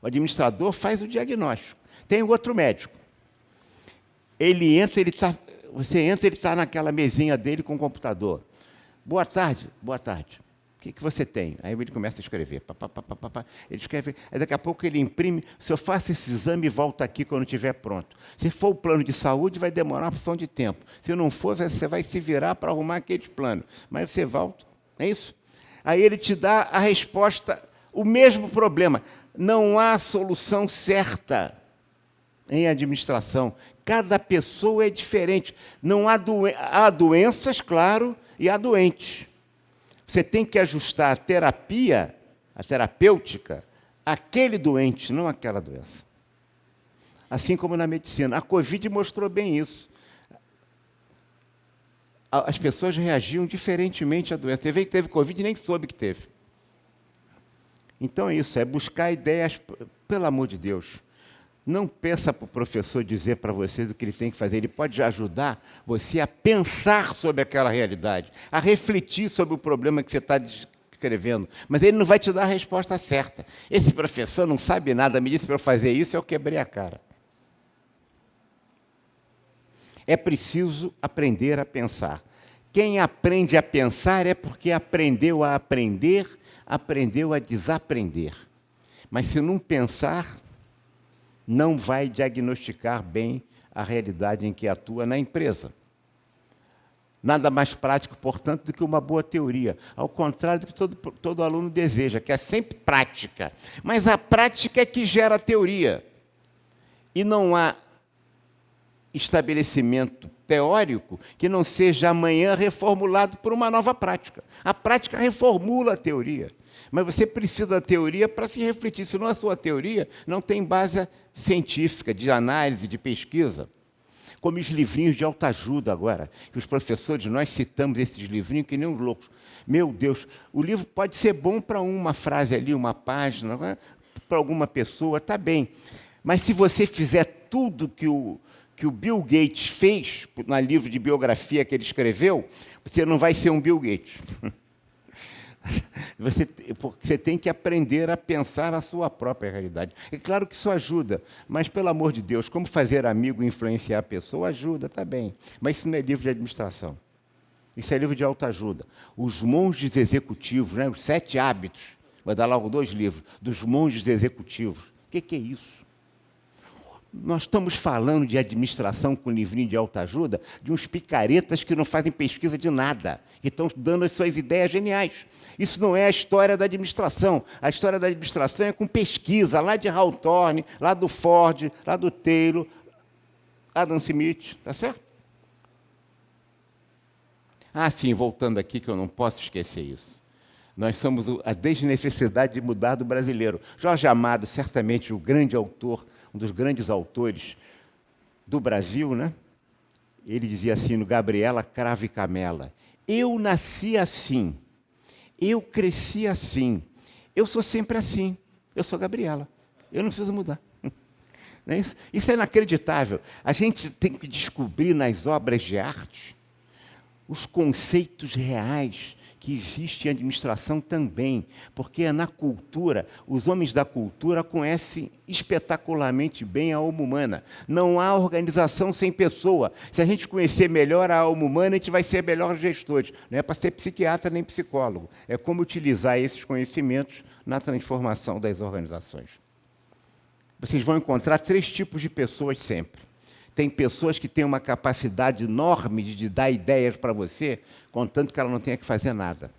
S9: O administrador faz o diagnóstico. Tem o outro médico. Ele entra, você entra, ele está naquela mesinha dele com o computador. Boa tarde, boa tarde. O que você tem? Aí ele começa a escrever. Ele escreve, aí daqui a pouco ele imprime, se eu faço esse exame e volta aqui quando estiver pronto. Se for o plano de saúde, vai demorar uma porção de tempo. Se não for, você vai se virar para arrumar aquele plano. Mas você volta, é isso? Aí ele te dá a resposta, o mesmo problema. Não há solução certa em administração. Cada pessoa é diferente. Não há doenças, claro, e há doentes. Você tem que ajustar a terapia, a terapêutica, àquele doente, não àquela doença. Assim como na medicina. A Covid mostrou bem isso. As pessoas reagiam diferentemente à doença. Teve que teve Covid e nem soube que teve. Então é isso, é buscar ideias, pelo amor de Deus. Não peça para o professor dizer para você o que ele tem que fazer. Ele pode ajudar você a pensar sobre aquela realidade, a refletir sobre o problema que você está descrevendo. Mas ele não vai te dar a resposta certa. Esse professor não sabe nada, me disse para eu fazer isso, eu quebrei a cara. É preciso aprender a pensar. Quem aprende a pensar é porque aprendeu a aprender, aprendeu a desaprender. Mas se não pensar, não vai diagnosticar bem a realidade em que atua na empresa. Nada mais prático, portanto, do que uma boa teoria. Ao contrário do que todo aluno deseja, que é sempre prática. Mas a prática é que gera a teoria. E não há estabelecimento teórico que não seja amanhã reformulado por uma nova prática. A prática reformula a teoria. Mas você precisa da teoria para se refletir. Senão a sua teoria não tem base científica, de análise, de pesquisa. Como os livrinhos de autoajuda agora, que os professores, nós citamos esses livrinhos que nem uns loucos. Meu Deus, o livro pode ser bom para uma frase ali, uma página, para alguma pessoa, está bem. Mas se você fizer tudo que que o Bill Gates fez, no livro de biografia que ele escreveu, você não vai ser um Bill Gates. Porque você tem que aprender a pensar a sua própria realidade. É claro que isso ajuda, mas, pelo amor de Deus, como fazer amigo e influenciar a pessoa, ajuda, tá bem. Mas isso não é livro de administração. Isso é livro de autoajuda. Os monges executivos, né, os 7 hábitos, vou dar logo 2 livros, dos monges executivos. O que é isso? Nós estamos falando de administração com livrinho de autoajuda de uns picaretas que não fazem pesquisa de nada, que estão dando as suas ideias geniais. Isso não é a história da administração. A história da administração é com pesquisa, lá de Hawthorne, lá do Ford, lá do Taylor, Adam Smith, tá certo? Ah, sim, voltando aqui, que eu não posso esquecer isso. Nós somos a desnecessidade de mudar do brasileiro. Jorge Amado, certamente o grande autor, um dos grandes autores do Brasil, né? Ele dizia assim no Gabriela Cravo e Camela: eu nasci assim, eu cresci assim, eu sou sempre assim, eu sou Gabriela, eu não preciso mudar. Não é isso? Isso é inacreditável. A gente tem que descobrir nas obras de arte os conceitos reais que existem em administração também, porque é na cultura, os homens da cultura conhecem espetacularmente bem a alma humana. Não há organização sem pessoa. Se a gente conhecer melhor a alma humana, a gente vai ser melhores gestores. Não é para ser psiquiatra nem psicólogo. É como utilizar esses conhecimentos na transformação das organizações. Vocês vão encontrar 3 tipos de pessoas sempre. Tem pessoas que têm uma capacidade enorme de dar ideias para você, contanto que ela não tenha que fazer nada.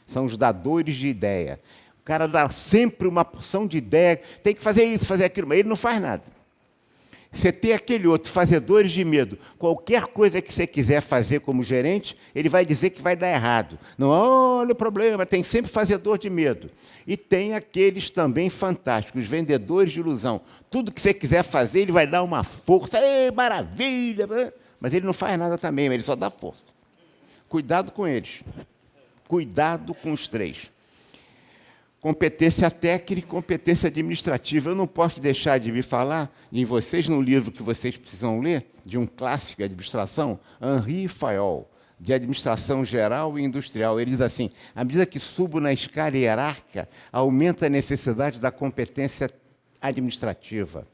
S9: São os dadores de ideia. O cara dá sempre uma porção de ideia, tem que fazer isso, fazer aquilo, mas ele não faz nada. Você tem aquele outro, fazedores de medo. Qualquer coisa que você quiser fazer como gerente, ele vai dizer que vai dar errado. Não, olha o problema, tem sempre fazedor de medo. E tem aqueles também fantásticos, os vendedores de ilusão. Tudo que você quiser fazer, ele vai dar uma força, maravilha, mas ele não faz nada também, ele só dá força. Cuidado com eles. Cuidado com os 3. Competência técnica e competência administrativa. Eu não posso deixar de me falar em vocês, num livro que vocês precisam ler, de um clássico de administração, Henri Fayol, de administração geral e industrial. Ele diz assim: à medida que subo na escala hierárquica, aumenta a necessidade da competência administrativa,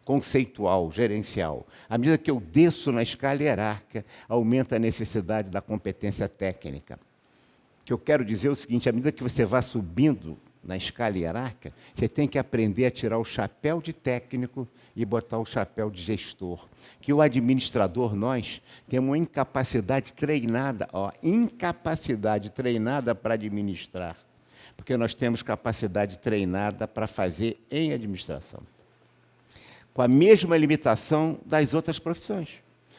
S9: conceitual, gerencial. À medida que eu desço na escala hierárquica, aumenta a necessidade da competência técnica. O que eu quero dizer é o seguinte: à medida que você vai subindo na escala hierárquica, você tem que aprender a tirar o chapéu de técnico e botar o chapéu de gestor. Que o administrador, nós, temos uma incapacidade treinada, incapacidade treinada para administrar, porque nós temos capacidade treinada para fazer em administração. Com a mesma limitação das outras profissões,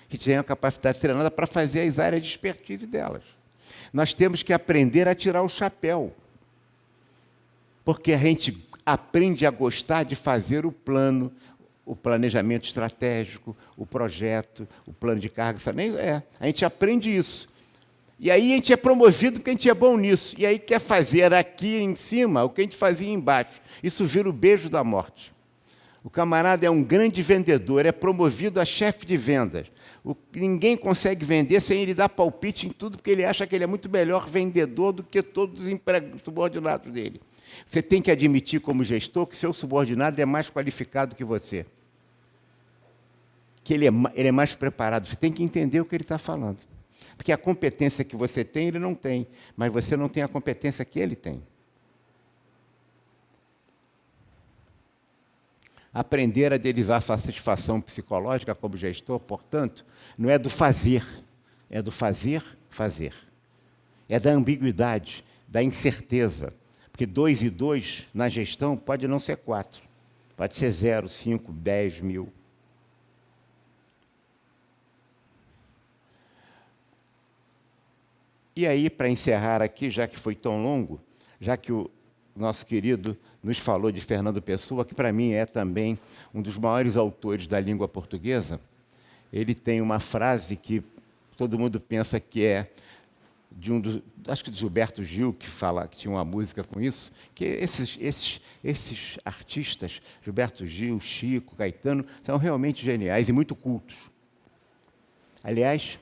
S9: que têm a capacidade treinada para fazer as áreas de expertise delas. Nós temos que aprender a tirar o chapéu, porque a gente aprende a gostar de fazer o plano, o planejamento estratégico, o projeto, o plano de carga. A gente aprende isso. E aí a gente é promovido porque a gente é bom nisso. E aí quer fazer aqui em cima o que a gente fazia embaixo. Isso vira o beijo da morte. O camarada é um grande vendedor, é promovido a chefe de vendas. Ninguém consegue vender sem ele dar palpite em tudo, porque ele acha que ele é muito melhor vendedor do que todos os subordinados dele. Você tem que admitir, como gestor, que seu subordinado é mais qualificado que você. Que ele é mais preparado. Você tem que entender o que ele está falando. Porque a competência que você tem, ele não tem. Mas você não tem a competência que ele tem. Aprender a derivar satisfação psicológica como gestor, portanto, não é do fazer. É do fazer. É da ambiguidade, da incerteza. Porque 2 e 2 na gestão pode não ser 4. Pode ser 0, 5, 10 mil. E aí, para encerrar aqui, já que foi tão longo, já que o nosso querido nos falou de Fernando Pessoa, que para mim é também um dos maiores autores da língua portuguesa, ele tem uma frase que todo mundo pensa que é acho que de Gilberto Gil, que tinha uma música com isso, que esses artistas, Gilberto Gil, Chico, Caetano, são realmente geniais e muito cultos. Aliás,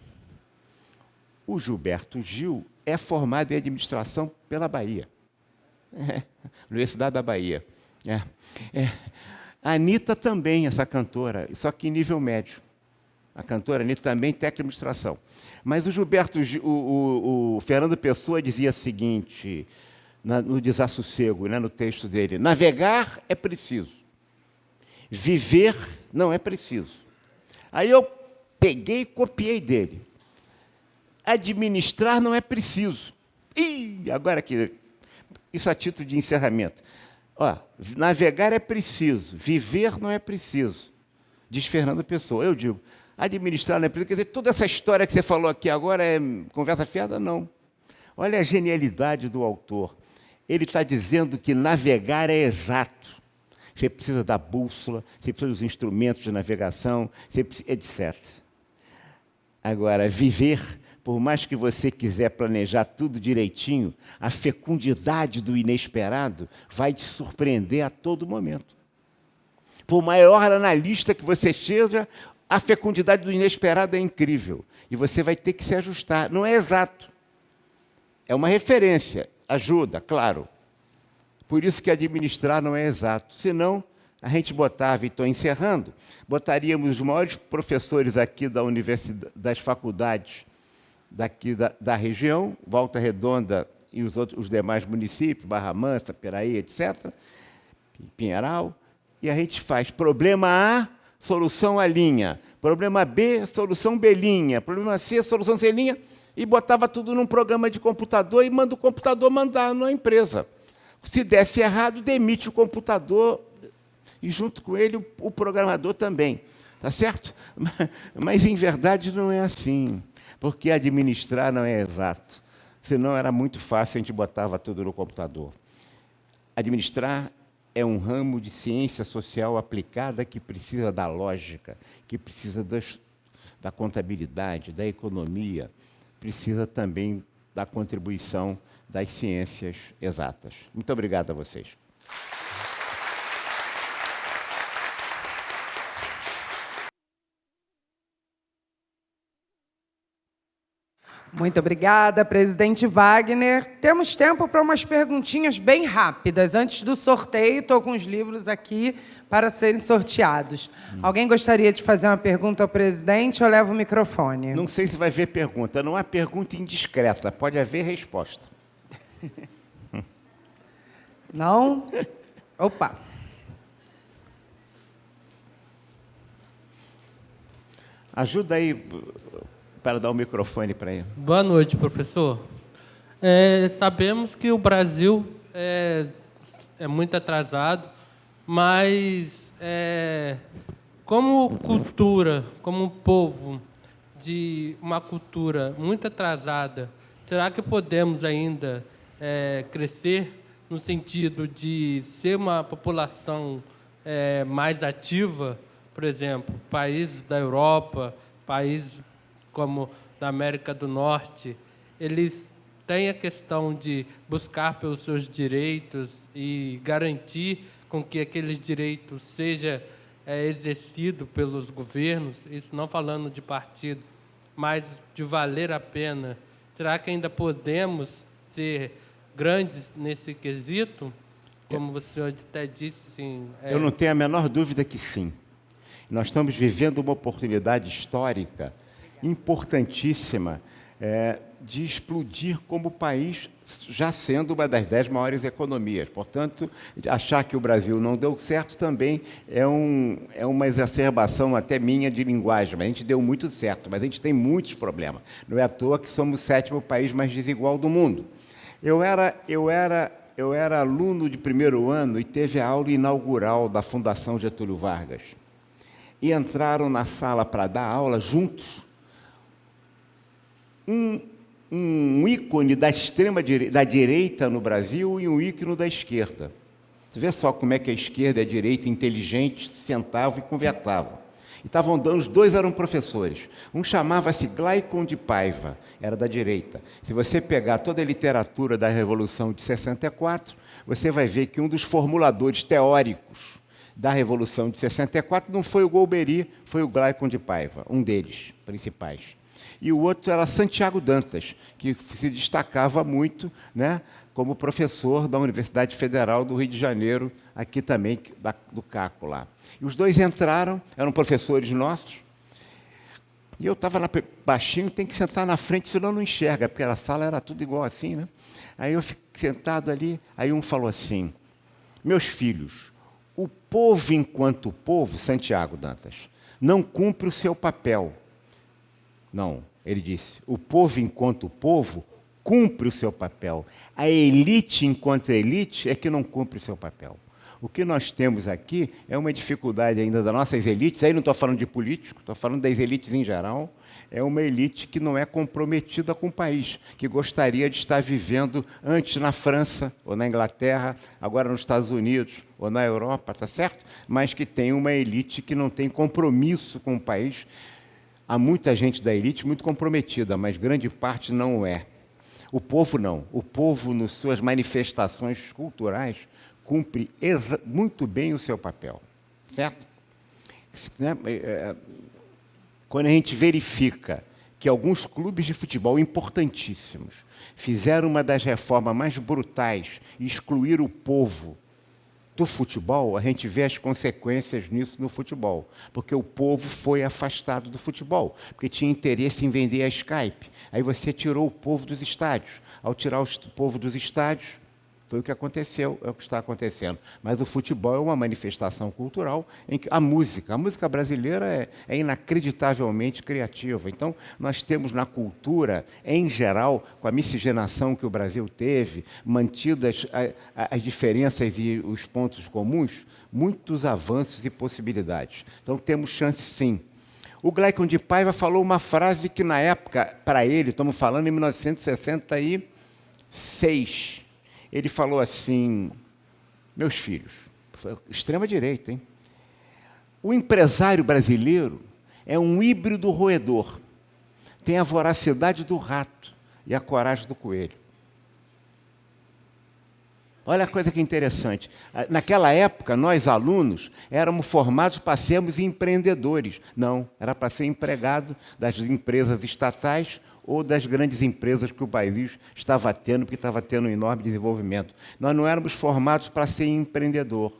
S9: o Gilberto Gil é formado em administração pela Bahia. Universidade da Bahia. A Anitta também, essa cantora, só que em nível médio. A cantora Anitta também tem administração. Mas o Gilberto Gil, o Fernando Pessoa dizia o seguinte, no Desassossego, né, no texto dele: navegar é preciso, viver não é preciso. Aí eu peguei e copiei dele. Administrar não é preciso. Agora que isso a título de encerramento. Navegar é preciso, viver não é preciso, diz Fernando Pessoa. Eu digo, administrar não é preciso. Quer dizer, toda essa história que você falou aqui agora é conversa fiada? Não. Olha a genialidade do autor. Ele está dizendo que navegar é exato. Você precisa da bússola, você precisa dos instrumentos de navegação, etc. Agora, viver, por mais que você quiser planejar tudo direitinho, a fecundidade do inesperado vai te surpreender a todo momento. Por maior analista que você seja, a fecundidade do inesperado é incrível. E você vai ter que se ajustar. Não é exato. É uma referência. Ajuda, claro. Por isso que administrar não é exato. Senão, a gente botava, e estou encerrando, botaríamos os maiores professores aqui da universidade, das faculdades daqui da região, Volta Redonda e os demais municípios, Barra Mansa, Piraí, etc., Pinheiral, e a gente faz problema A, solução A linha, problema B, solução B linha, problema C, solução C linha, e botava tudo num programa de computador e manda o computador mandar na empresa. Se desse errado, demite o computador e, junto com ele, o programador também. Tá certo? Mas, em verdade, não é assim. Porque administrar não é exato. Senão era muito fácil, a gente botava tudo no computador. Administrar é um ramo de ciência social aplicada que precisa da lógica, que precisa da contabilidade, da economia, precisa também da contribuição das ciências exatas. Muito obrigado a vocês.
S1: Muito obrigada, presidente Wagner. Temos tempo para umas perguntinhas bem rápidas. Antes do sorteio, estou com os livros aqui para serem sorteados. Alguém gostaria de fazer uma pergunta ao presidente ou leva o microfone?
S9: Não sei se vai haver pergunta. Não há pergunta indiscreta. Pode haver resposta.
S1: Não? Opa!
S9: Ajuda aí para dar o microfone para ele.
S10: Boa noite, professor. Sabemos que o Brasil é muito atrasado, mas como cultura, como um povo de uma cultura muito atrasada, será que podemos ainda crescer no sentido de ser uma população mais ativa? Por exemplo, países da Europa, países como da América do Norte, eles têm a questão de buscar pelos seus direitos e garantir com que aqueles direitos seja exercido pelos governos, isso não falando de partido, mas de valer a pena. Será que ainda podemos ser grandes nesse quesito? Como o senhor até disse, sim.
S9: Eu não tenho a menor dúvida que sim. Nós estamos vivendo uma oportunidade histórica importantíssima de explodir como país, já sendo uma das 10 maiores economias. Portanto, achar que o Brasil não deu certo também é uma exacerbação até minha de linguagem. A gente deu muito certo, mas a gente tem muitos problemas. Não é à toa que somos o 7º país mais desigual do mundo. Eu era aluno de primeiro ano e teve a aula inaugural da Fundação Getúlio Vargas. E entraram na sala para dar aula juntos um ícone da da direita no Brasil e um ícone da esquerda. Você vê só como é que a esquerda e a direita, inteligente, sentavam e conversavam. E estavam dando, os dois eram professores. Um chamava-se Glaicon de Paiva, era da direita. Se você pegar toda a literatura da Revolução de 64, você vai ver que um dos formuladores teóricos da Revolução de 64 não foi o Golbery, foi o Gleicon de Paiva, um deles, principais. E o outro era Santiago Dantas, que se destacava muito, né, como professor da Universidade Federal do Rio de Janeiro, aqui também, do Caco lá. E os dois entraram, eram professores nossos, e eu estava baixinho, tem que sentar na frente, senão não enxerga, porque a sala era tudo igual assim, né? Aí eu fiquei sentado ali, aí um falou assim, meus filhos, o povo enquanto povo, Santiago Dantas, não cumpre o seu papel. Não, ele disse, o povo enquanto povo cumpre o seu papel. A elite enquanto elite é que não cumpre o seu papel. O que nós temos aqui é uma dificuldade ainda das nossas elites, aí não estou falando de políticos, estou falando das elites em geral, é uma elite que não é comprometida com o país, que gostaria de estar vivendo antes na França ou na Inglaterra, agora nos Estados Unidos ou na Europa, tá certo? Mas que tem uma elite que não tem compromisso com o país. Há muita gente da elite muito comprometida, mas grande parte não é. O povo não. O povo, nas suas manifestações culturais, cumpre muito bem o seu papel, certo? Quando a gente verifica que alguns clubes de futebol importantíssimos fizeram uma das reformas mais brutais e excluíram o povo do futebol, a gente vê as consequências nisso no futebol, porque o povo foi afastado do futebol, porque tinha interesse em vender a Skype. Aí você tirou o povo dos estádios. Ao tirar o povo dos estádios, foi o que aconteceu, é o que está acontecendo. Mas o futebol é uma manifestação cultural em que a música brasileira é inacreditavelmente criativa. Então, nós temos na cultura, em geral, com a miscigenação que o Brasil teve, mantidas as diferenças e os pontos comuns, muitos avanços e possibilidades. Então, temos chance, sim. O Gleicon de Paiva falou uma frase que, na época, para ele, estamos falando em 1966, ele falou assim, meus filhos, foi extrema-direita, hein? O empresário brasileiro é um híbrido roedor, tem a voracidade do rato e a coragem do coelho. Olha a coisa que interessante. Naquela época, nós, alunos, éramos formados para sermos empreendedores. Não, era para ser empregado das empresas estatais ou das grandes empresas que o país estava tendo, porque estava tendo um enorme desenvolvimento. Nós não éramos formados para ser empreendedor.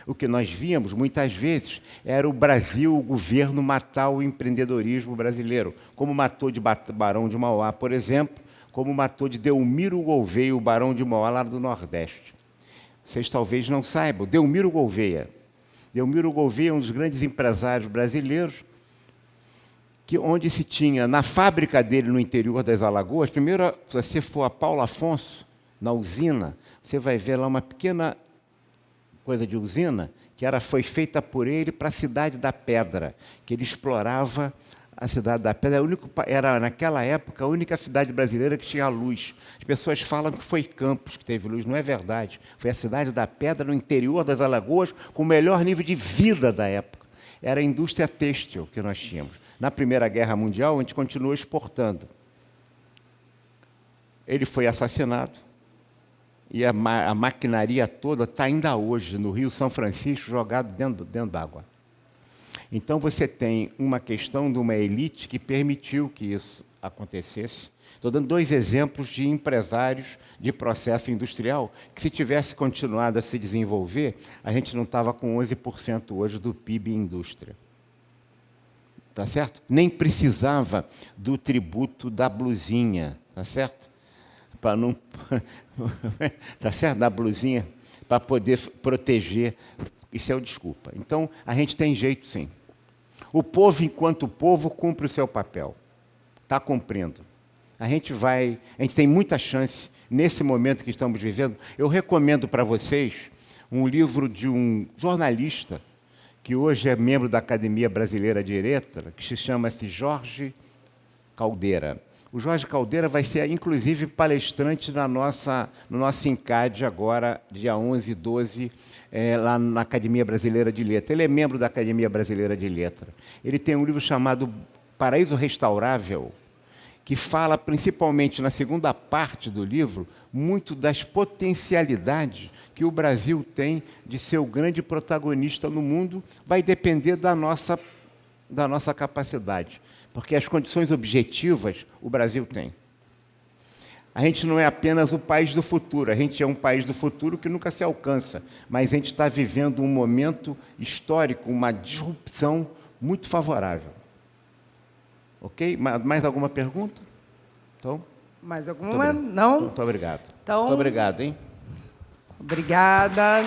S9: O que nós víamos, muitas vezes, era o Brasil, o governo, matar o empreendedorismo brasileiro, como matou de Barão de Mauá, por exemplo, como matou de Delmiro Gouveia, o Barão de Mauá, lá do Nordeste. Vocês talvez não saibam, Delmiro Gouveia. Delmiro Gouveia é um dos grandes empresários brasileiros, onde se tinha, na fábrica dele no interior das Alagoas, primeiro, se você for a Paulo Afonso, na usina, você vai ver lá uma pequena coisa de usina, que foi feita por ele para a Cidade da Pedra, que ele explorava a Cidade da Pedra. Era, naquela época, a única cidade brasileira que tinha luz. As pessoas falam que foi Campos que teve luz, não é verdade. Foi a Cidade da Pedra, no interior das Alagoas, com o melhor nível de vida da época. Era a indústria têxtil que nós tínhamos. Na Primeira Guerra Mundial, a gente continuou exportando. Ele foi assassinado e a maquinaria toda está ainda hoje no Rio São Francisco, jogado dentro d'água. Então, você tem uma questão de uma elite que permitiu que isso acontecesse. Estou dando 2 exemplos de empresários de processo industrial que, se tivesse continuado a se desenvolver, a gente não estava com 11% hoje do PIB em indústria. Tá certo? Nem precisava do tributo da blusinha, tá certo? Para não, tá certo? Da blusinha para poder proteger. Isso é o desculpa. Então, a gente tem jeito, sim. O povo, enquanto povo, cumpre o seu papel. Está cumprindo. A gente tem muita chance nesse momento que estamos vivendo. Eu recomendo para vocês um livro de um jornalista que hoje é membro da Academia Brasileira de Letras, que se chama-se Jorge Caldeira. O Jorge Caldeira vai ser, inclusive, palestrante no nosso INCAD agora, dia 11 e 12, lá na Academia Brasileira de Letras. Ele é membro da Academia Brasileira de Letras. Ele tem um livro chamado Paraíso Restaurável, que fala, principalmente na segunda parte do livro, muito das potencialidades que o Brasil tem de ser o grande protagonista no mundo vai depender da nossa capacidade, porque as condições objetivas o Brasil tem. A gente não é apenas o país do futuro, a gente é um país do futuro que nunca se alcança, mas a gente está vivendo um momento histórico, uma disrupção muito favorável. Ok? Mais alguma pergunta? Então,
S1: mais alguma? Não?
S9: Muito obrigado.
S1: Então,
S9: muito obrigado, hein?
S1: Obrigada.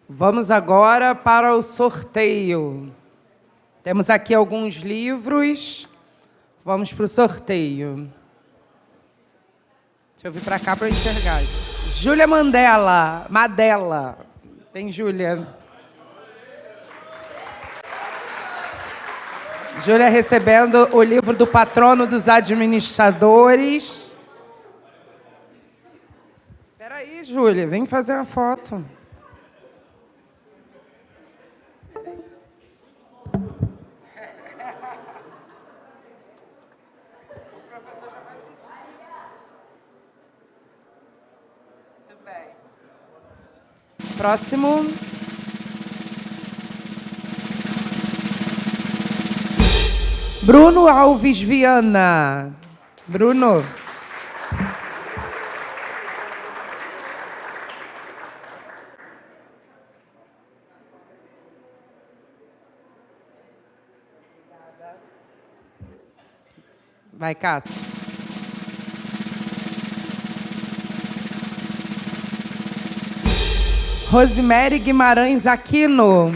S1: Vamos agora para o sorteio. Temos aqui alguns livros. Vamos para o sorteio. Deixa eu vir para cá para eu enxergar. Júlia Madela. Vem, Júlia. Júlia recebendo o livro do Patrono dos Administradores. Espera aí, Júlia, vem fazer uma foto. Próximo. Bruno Alves Viana. Bruno. Vai, Cássio. Rosemary Guimarães Aquino.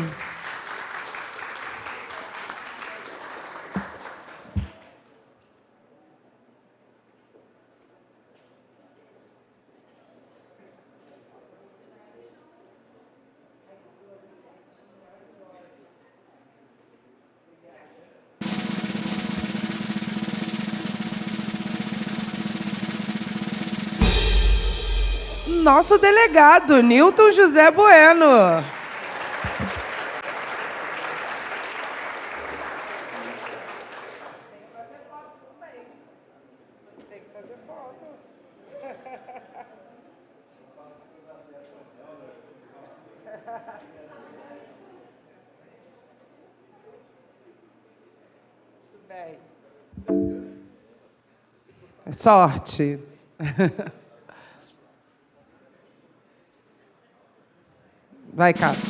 S1: Nosso delegado, Nilton José Bueno. Tem que fazer foto. Tudo bem. É sorte. Vai, Cássio.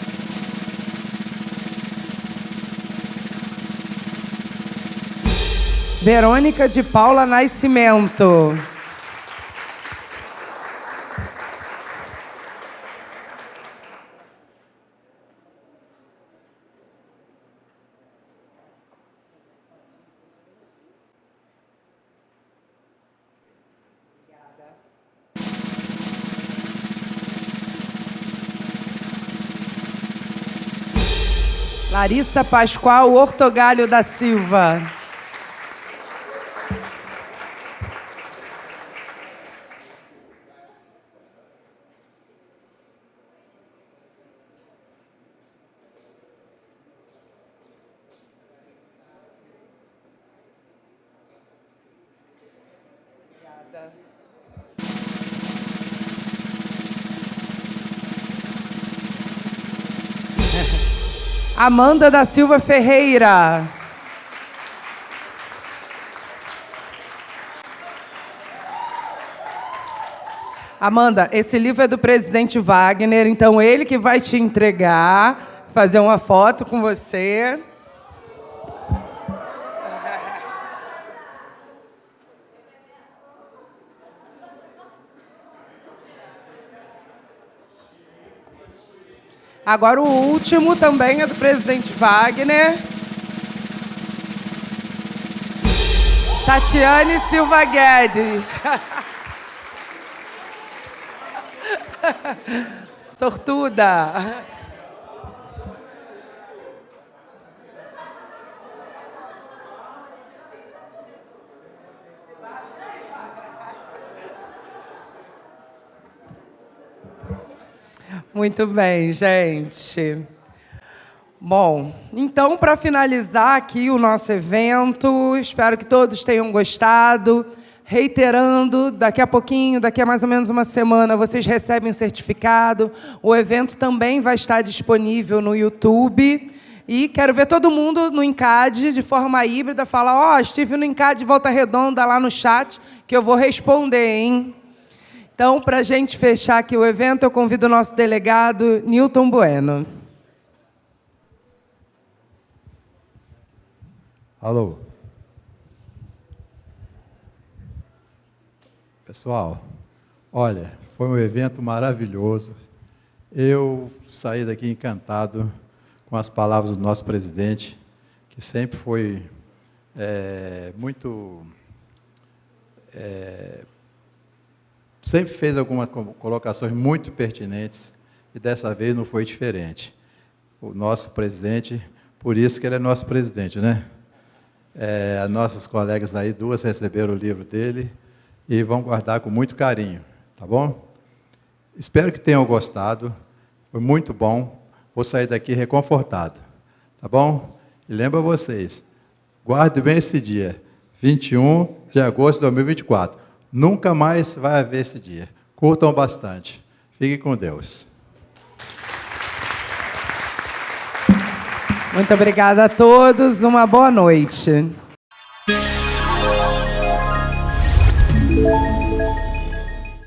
S1: Verônica de Paula Nascimento. Larissa Pascoal Ortogalho da Silva. Amanda da Silva Ferreira. Amanda, esse livro é do presidente Wagner, então ele que vai te entregar, fazer uma foto com você. Agora o último também é do presidente Wagner. Tatiane Silva Guedes. Sortuda. Muito bem, gente. Bom, então, para finalizar aqui o nosso evento, espero que todos tenham gostado. Reiterando, daqui a pouquinho, daqui a mais ou menos uma semana, vocês recebem o certificado. O evento também vai estar disponível no YouTube. E quero ver todo mundo no INCAD, de forma híbrida, falar, estive no INCAD de Volta Redonda lá no chat, que eu vou responder, hein? Então, para a gente fechar aqui o evento, eu convido o nosso delegado, Nilton Bueno.
S2: Alô. Pessoal, olha, foi um evento maravilhoso. Eu saí daqui encantado com as palavras do nosso presidente, que sempre foi sempre fez algumas colocações muito pertinentes, e dessa vez não foi diferente. O nosso presidente, por isso que ele é nosso presidente, né? Nossas colegas aí, 2 receberam o livro dele, e vão guardar com muito carinho, tá bom? Espero que tenham gostado, foi muito bom, vou sair daqui reconfortado, tá bom? E lembra vocês, guarde bem esse dia, 21 de agosto de 2024, nunca mais vai haver esse dia, curtam bastante, fiquem com Deus.
S1: Muito obrigada a todos, uma boa noite.